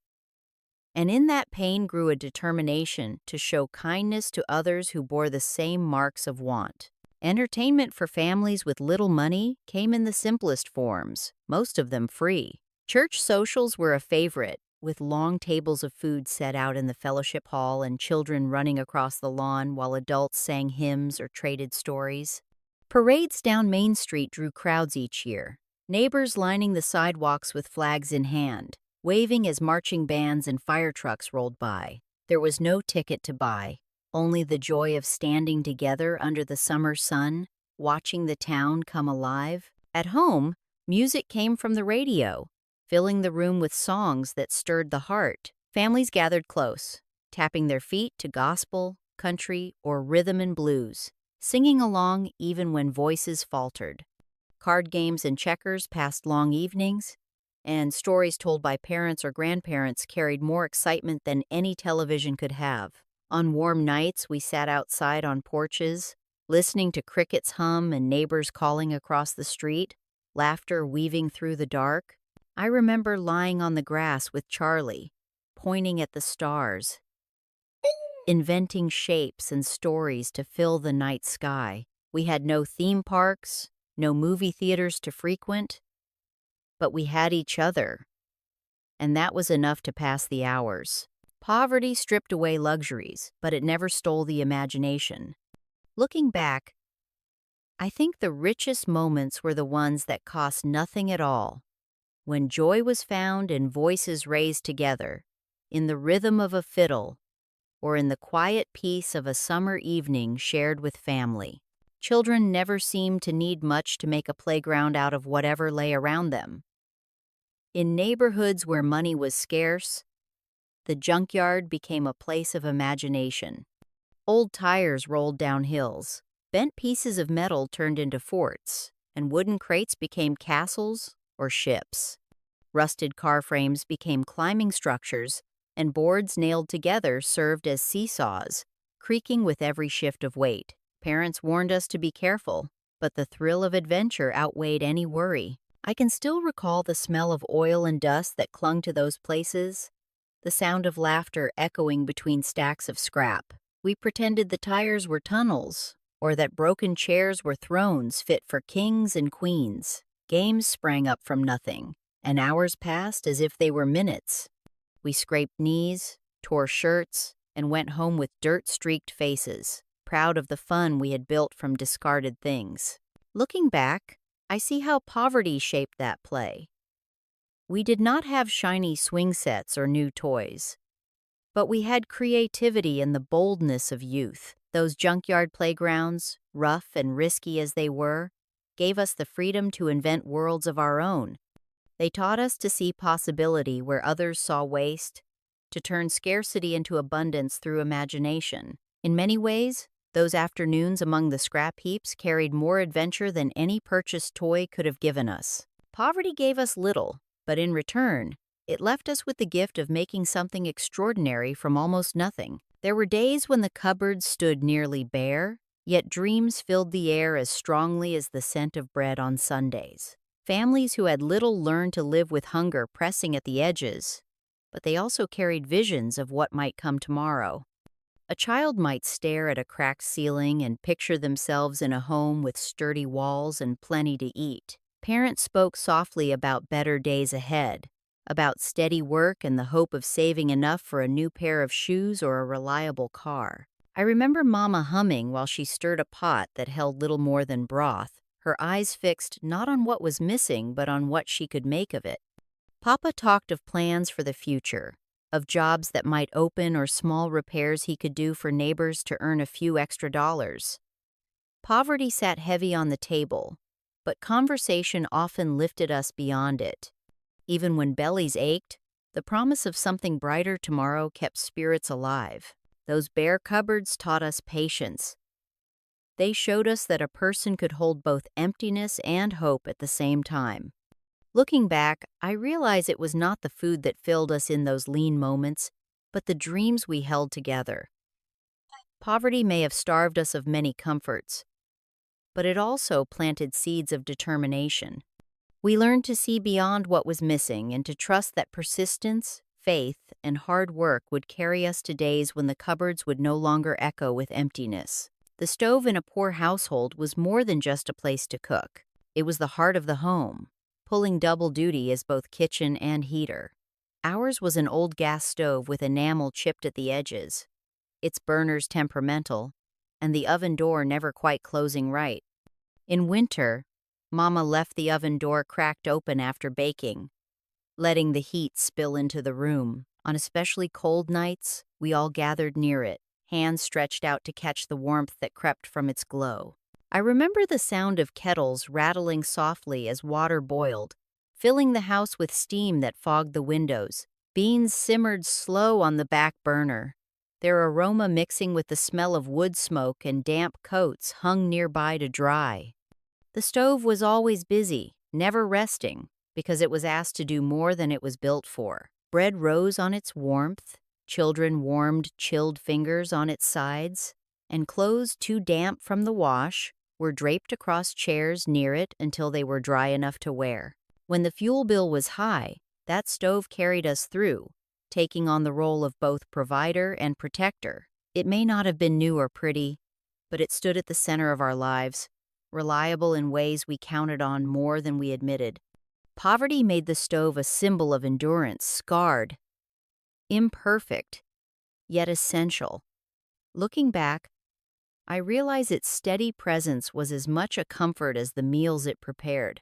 And in that pain grew a determination to show kindness to others who bore the same marks of want. Entertainment for families with little money came in the simplest forms, most of them free. Church socials were a favorite, with long tables of food set out in the fellowship hall and children running across the lawn while adults sang hymns or traded stories. Parades down Main Street drew crowds each year, neighbors lining the sidewalks with flags in hand, waving as marching bands and fire trucks rolled by. There was no ticket to buy, only the joy of standing together under the summer sun, watching the town come alive. At home, music came from the radio, filling the room with songs that stirred the heart. Families gathered close, tapping their feet to gospel, country, or rhythm and blues, singing along even when voices faltered. Card games and checkers passed long evenings, and stories told by parents or grandparents carried more excitement than any television could have. On warm nights, we sat outside on porches, listening to crickets hum and neighbors calling across the street, laughter weaving through the dark. I remember lying on the grass with Charlie, pointing at the stars, inventing shapes and stories to fill the night sky. We had no theme parks, no movie theaters to frequent, but we had each other, and that was enough to pass the hours. Poverty stripped away luxuries, but it never stole the imagination. Looking back, I think the richest moments were the ones that cost nothing at all, when joy was found and voices raised together, in the rhythm of a fiddle, or in the quiet peace of a summer evening shared with family. Children never seemed to need much to make a playground out of whatever lay around them. In neighborhoods where money was scarce, the junkyard became a place of imagination. Old tires rolled down hills, bent pieces of metal turned into forts, and wooden crates became castles or ships. Rusted car frames became climbing structures, and boards nailed together served as seesaws, creaking with every shift of weight. Parents warned us to be careful, but the thrill of adventure outweighed any worry. I can still recall the smell of oil and dust that clung to those places, the sound of laughter echoing between stacks of scrap. We pretended the tires were tunnels, or that broken chairs were thrones fit for kings and queens. Games sprang up from nothing, and hours passed as if they were minutes. We scraped knees, tore shirts, and went home with dirt-streaked faces, proud of the fun we had built from discarded things. Looking back, I see how poverty shaped that play. We did not have shiny swing sets or new toys, but we had creativity and the boldness of youth. Those junkyard playgrounds, rough and risky as they were, gave us the freedom to invent worlds of our own. They taught us to see possibility where others saw waste, to turn scarcity into abundance through imagination. In many ways, those afternoons among the scrap heaps carried more adventure than any purchased toy could have given us. Poverty gave us little, but in return, it left us with the gift of making something extraordinary from almost nothing. There were days when the cupboards stood nearly bare, yet dreams filled the air as strongly as the scent of bread on Sundays. Families who had little learned to live with hunger pressing at the edges, but they also carried visions of what might come tomorrow. A child might stare at a cracked ceiling and picture themselves in a home with sturdy walls and plenty to eat. Parents spoke softly about better days ahead, about steady work and the hope of saving enough for a new pair of shoes or a reliable car. I remember Mama humming while she stirred a pot that held little more than broth, her eyes fixed not on what was missing but on what she could make of it. Papa talked of plans for the future, of jobs that might open or small repairs he could do for neighbors to earn a few extra dollars. Poverty sat heavy on the table, but conversation often lifted us beyond it. Even when bellies ached, the promise of something brighter tomorrow kept spirits alive. Those bare cupboards taught us patience. They showed us that a person could hold both emptiness and hope at the same time. Looking back, I realize it was not the food that filled us in those lean moments, but the dreams we held together. Poverty may have starved us of many comforts, but it also planted seeds of determination. We learned to see beyond what was missing and to trust that persistence, faith, and hard work would carry us to days when the cupboards would no longer echo with emptiness. The stove in a poor household was more than just a place to cook. It was the heart of the home, pulling double duty as both kitchen and heater. Ours was an old gas stove with enamel chipped at the edges, its burners temperamental, and the oven door never quite closing right. In winter, Mama left the oven door cracked open after baking, letting the heat spill into the room. On especially cold nights, we all gathered near it, hands stretched out to catch the warmth that crept from its glow. I remember the sound of kettles rattling softly as water boiled, filling the house with steam that fogged the windows. Beans simmered slow on the back burner, their aroma mixing with the smell of wood smoke and damp coats hung nearby to dry. The stove was always busy, never resting, because it was asked to do more than it was built for. Bread rose on its warmth, children warmed chilled fingers on its sides, and clothes too damp from the wash were draped across chairs near it until they were dry enough to wear. When the fuel bill was high, that stove carried us through, taking on the role of both provider and protector. It may not have been new or pretty, but it stood at the center of our lives, reliable in ways we counted on more than we admitted. Poverty made the stove a symbol of endurance, scarred, imperfect, yet essential. Looking back, I realize its steady presence was as much a comfort as the meals it prepared.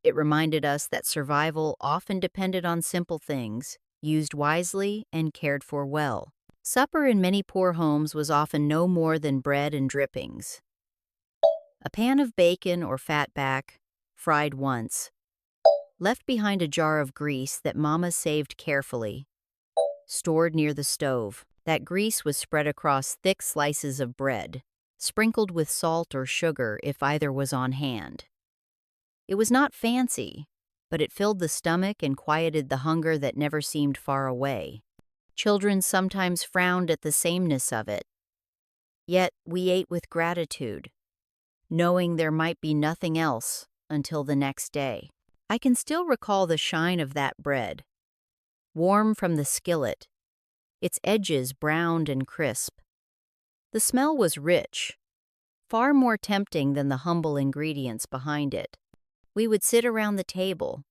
It reminded us that survival often depended on simple things, used wisely and cared for well. Supper in many poor homes was often no more than bread and drippings. A pan of bacon or fatback, fried once, left behind a jar of grease that Mama saved carefully, stored near the stove. That grease was spread across thick slices of bread, sprinkled with salt or sugar if either was on hand. It was not fancy, but it filled the stomach and quieted the hunger that never seemed far away. Children sometimes frowned at the sameness of it, Yet we ate with gratitude, knowing there might be nothing else until the next day. I can still recall the shine of that bread, warm from the skillet, its edges browned and crisp. The smell was rich, far more tempting than the humble ingredients behind it. We would sit around the table,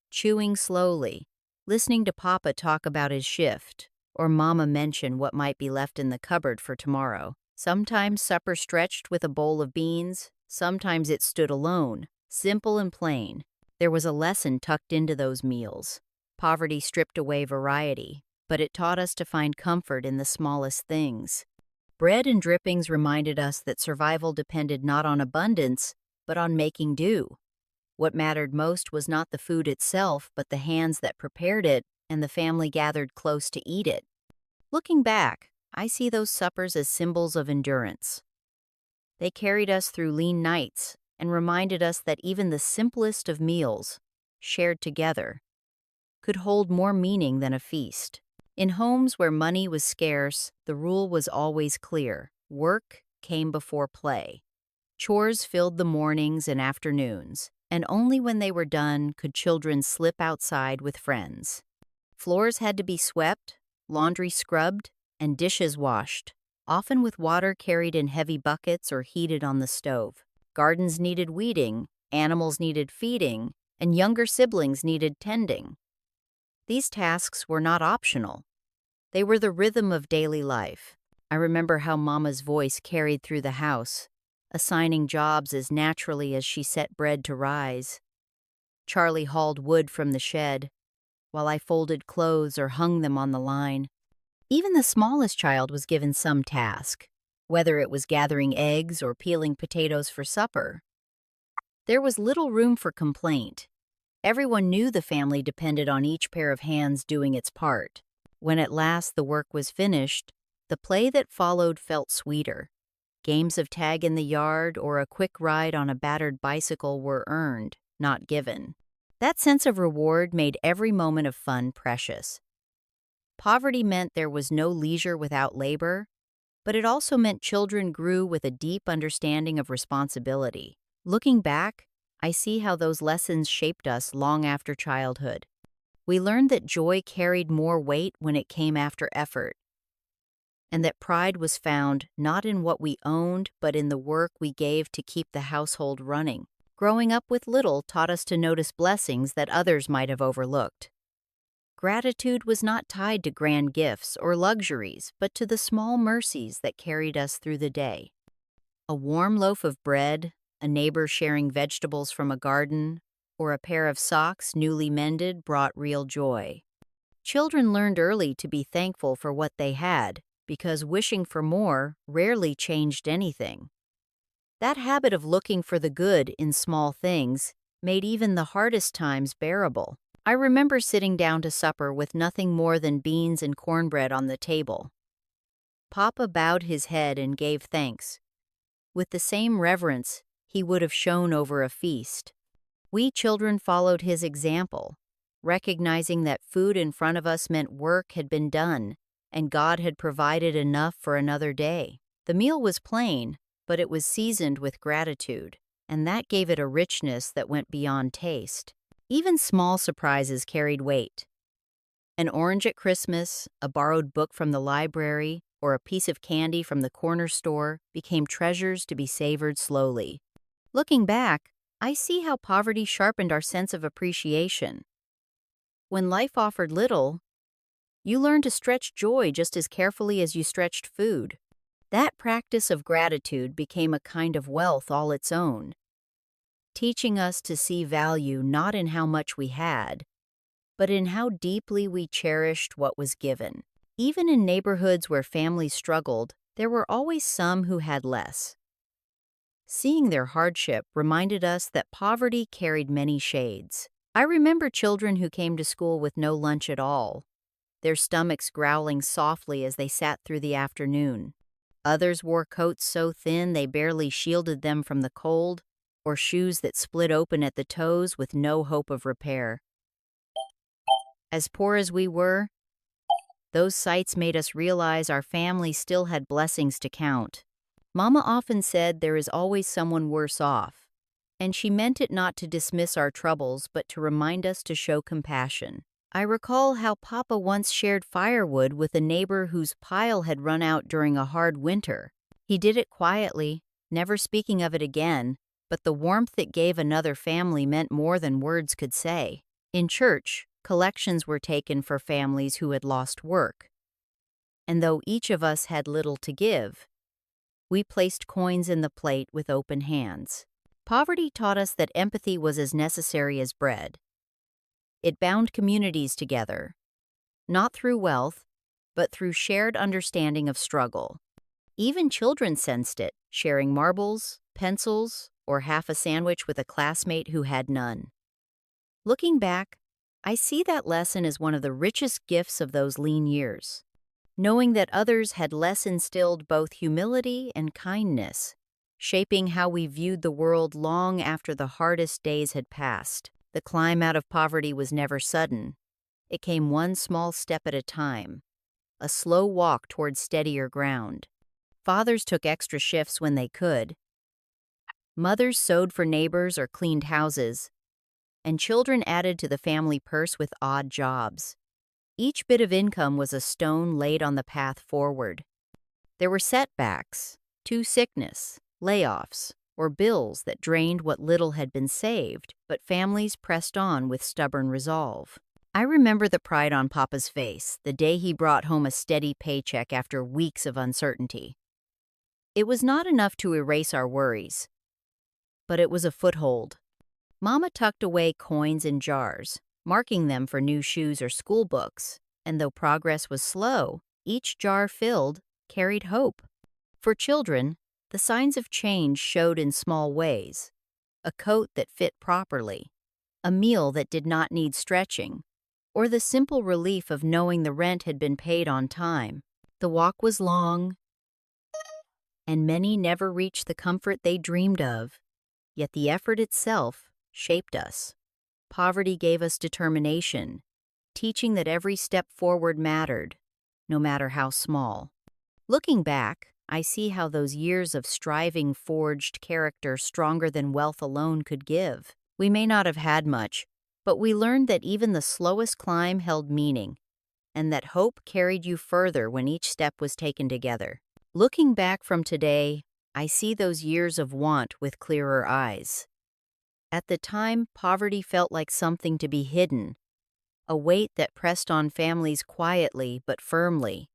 chewing slowly, listening to Papa talk about his shift, or Mama mention what might be left in the cupboard for tomorrow. Sometimes supper stretched with a bowl of beans, sometimes it stood alone, simple and plain. There was a lesson tucked into those meals. Poverty stripped away variety, but it taught us to find comfort in the smallest things. Bread and drippings reminded us that survival depended not on abundance, but on making do. What mattered most was not the food itself, but the hands that prepared it and the family gathered close to eat it. Looking back, I see those suppers as symbols of endurance. They carried us through lean nights and reminded us that even the simplest of meals, shared together, could hold more meaning than a feast. In homes where money was scarce, the rule was always clear: work came before play. Chores filled the mornings and afternoons, and only when they were done could children slip outside with friends. Floors had to be swept, laundry scrubbed, and dishes washed, often with water carried in heavy buckets or heated on the stove. Gardens needed weeding, animals needed feeding, and younger siblings needed tending. These tasks were not optional. They were the rhythm of daily life. I remember how Mama's voice carried through the house, assigning jobs as naturally as she set bread to rise. Charlie hauled wood from the shed, while I folded clothes or hung them on the line. Even the smallest child was given some task, whether it was gathering eggs or peeling potatoes for supper. There was little room for complaint. Everyone knew the family depended on each pair of hands doing its part. When at last the work was finished, the play that followed felt sweeter. Games of tag in the yard or a quick ride on a battered bicycle were earned, not given. That sense of reward made every moment of fun precious. Poverty meant there was no leisure without labor, but it also meant children grew with a deep understanding of responsibility. Looking back, I see how those lessons shaped us long after childhood. We learned that joy carried more weight when it came after effort, and that pride was found not in what we owned, but in the work we gave to keep the household running. Growing up with little taught us to notice blessings that others might have overlooked. Gratitude was not tied to grand gifts or luxuries, but to the small mercies that carried us through the day. A warm loaf of bread, a neighbor sharing vegetables from a garden, or a pair of socks newly mended brought real joy. Children learned early to be thankful for what they had, because wishing for more rarely changed anything. That habit of looking for the good in small things made even the hardest times bearable. I remember sitting down to supper with nothing more than beans and cornbread on the table. Papa bowed his head and gave thanks, with the same reverence he would have shown over a feast. We children followed his example, recognizing that food in front of us meant work had been done, and God had provided enough for another day. The meal was plain, but it was seasoned with gratitude, and that gave it a richness that went beyond taste. Even small surprises carried weight. An orange at Christmas, a borrowed book from the library, or a piece of candy from the corner store became treasures to be savored slowly. Looking back, I see how poverty sharpened our sense of appreciation. When life offered little, you learned to stretch joy just as carefully as you stretched food. That practice of gratitude became a kind of wealth all its own, teaching us to see value not in how much we had, but in how deeply we cherished what was given. Even in neighborhoods where families struggled, there were always some who had less. Seeing their hardship reminded us that poverty carried many shades. I remember children who came to school with no lunch at all, their stomachs growling softly as they sat through the afternoon. Others wore coats so thin they barely shielded them from the cold, or shoes that split open at the toes with no hope of repair. As poor as we were, those sights made us realize our family still had blessings to count. Mama often said there is always someone worse off, and she meant it not to dismiss our troubles but to remind us to show compassion. I recall how Papa once shared firewood with a neighbor whose pile had run out during a hard winter. He did it quietly, never speaking of it again, but the warmth it gave another family meant more than words could say. In church, collections were taken for families who had lost work, and though each of us had little to give, we placed coins in the plate with open hands. Poverty taught us that empathy was as necessary as bread. It bound communities together, not through wealth, but through shared understanding of struggle. Even children sensed it, sharing marbles, pencils, or half a sandwich with a classmate who had none. Looking back, I see that lesson as one of the richest gifts of those lean years. Knowing that others had less instilled both humility and kindness, shaping how we viewed the world long after the hardest days had passed. The climb out of poverty was never sudden. It came one small step at a time, a slow walk toward steadier ground. Fathers took extra shifts when they could. Mothers sewed for neighbors or cleaned houses, and children added to the family purse with odd jobs. Each bit of income was a stone laid on the path forward. There were setbacks, sickness, layoffs, or bills that drained what little had been saved, but families pressed on with stubborn resolve. I remember the pride on Papa's face the day he brought home a steady paycheck after weeks of uncertainty. It was not enough to erase our worries, but it was a foothold. Mama tucked away coins in jars, marking them for new shoes or school books, and though progress was slow, each jar filled carried hope. For children, the signs of change showed in small ways: a coat that fit properly, a meal that did not need stretching, or the simple relief of knowing the rent had been paid on time. The walk was long, and many never reached the comfort they dreamed of, yet the effort itself shaped us. Poverty gave us determination, teaching that every step forward mattered, no matter how small. Looking back, I see how those years of striving forged character stronger than wealth alone could give. We may not have had much, but we learned that even the slowest climb held meaning, and that hope carried you further when each step was taken together. Looking back from today, I see those years of want with clearer eyes. At the time, poverty felt like something to be hidden, a weight that pressed on families quietly but firmly.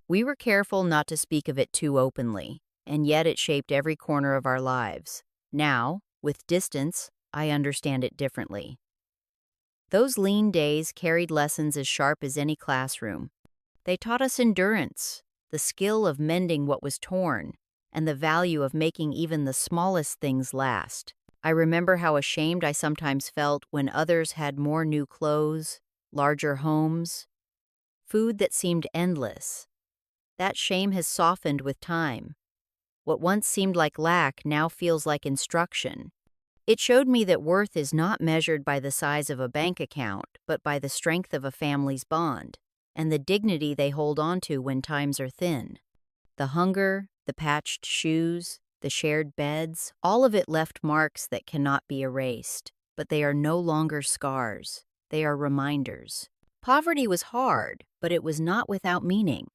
We were careful not to speak of it too openly, and yet it shaped every corner of our lives. Now, with distance, I understand it differently. Those lean days carried lessons as sharp as any classroom. They taught us endurance, the skill of mending what was torn, and the value of making even the smallest things last. I remember how ashamed I sometimes felt when others had more new clothes, larger homes, food that seemed endless. That shame has softened with time. What once seemed like lack now feels like instruction. It showed me that worth is not measured by the size of a bank account, but by the strength of a family's bond, and the dignity they hold onto when times are thin. The hunger, the patched shoes, the shared beds, all of it left marks that cannot be erased, but they are no longer scars. They are reminders. Poverty was hard, but it was not without meaning.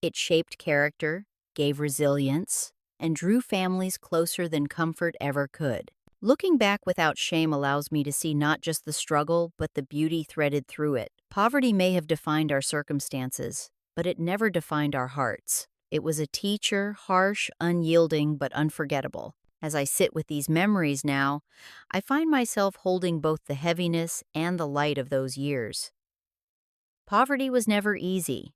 It shaped character, gave resilience, and drew families closer than comfort ever could. Looking back without shame allows me to see not just the struggle, but the beauty threaded through it. Poverty may have defined our circumstances, but it never defined our hearts. It was a teacher, harsh, unyielding, but unforgettable. As I sit with these memories now, I find myself holding both the heaviness and the light of those years. Poverty was never easy.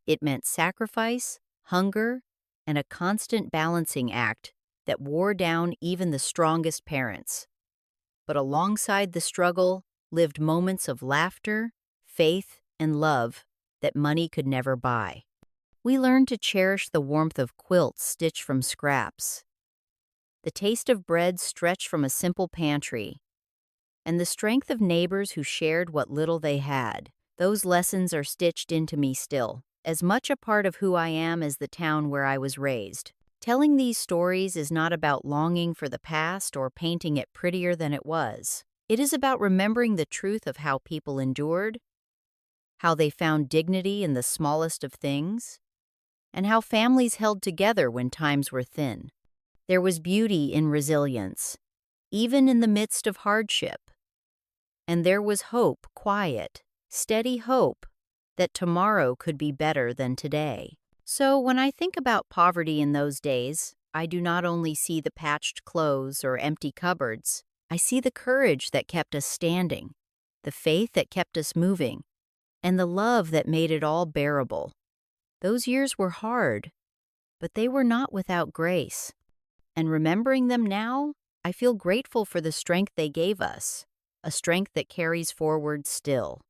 It meant sacrifice, hunger, and a constant balancing act that wore down even the strongest parents. But alongside the struggle lived moments of laughter, faith, and love that money could never buy. We learned to cherish the warmth of quilts stitched from scraps, the taste of bread stretched from a simple pantry, and the strength of neighbors who shared what little they had. Those lessons are stitched into me still, as much a part of who I am as the town where I was raised. Telling these stories is not about longing for the past or painting it prettier than it was. It is about remembering the truth of how people endured, how they found dignity in the smallest of things, and how families held together when times were thin. There was beauty in resilience, even in the midst of hardship. And there was hope, quiet, steady hope, that tomorrow could be better than today. So when I think about poverty in those days, I do not only see the patched clothes or empty cupboards, I see the courage that kept us standing, the faith that kept us moving, and the love that made it all bearable. Those years were hard, but they were not without grace. And remembering them now, I feel grateful for the strength they gave us, a strength that carries forward still.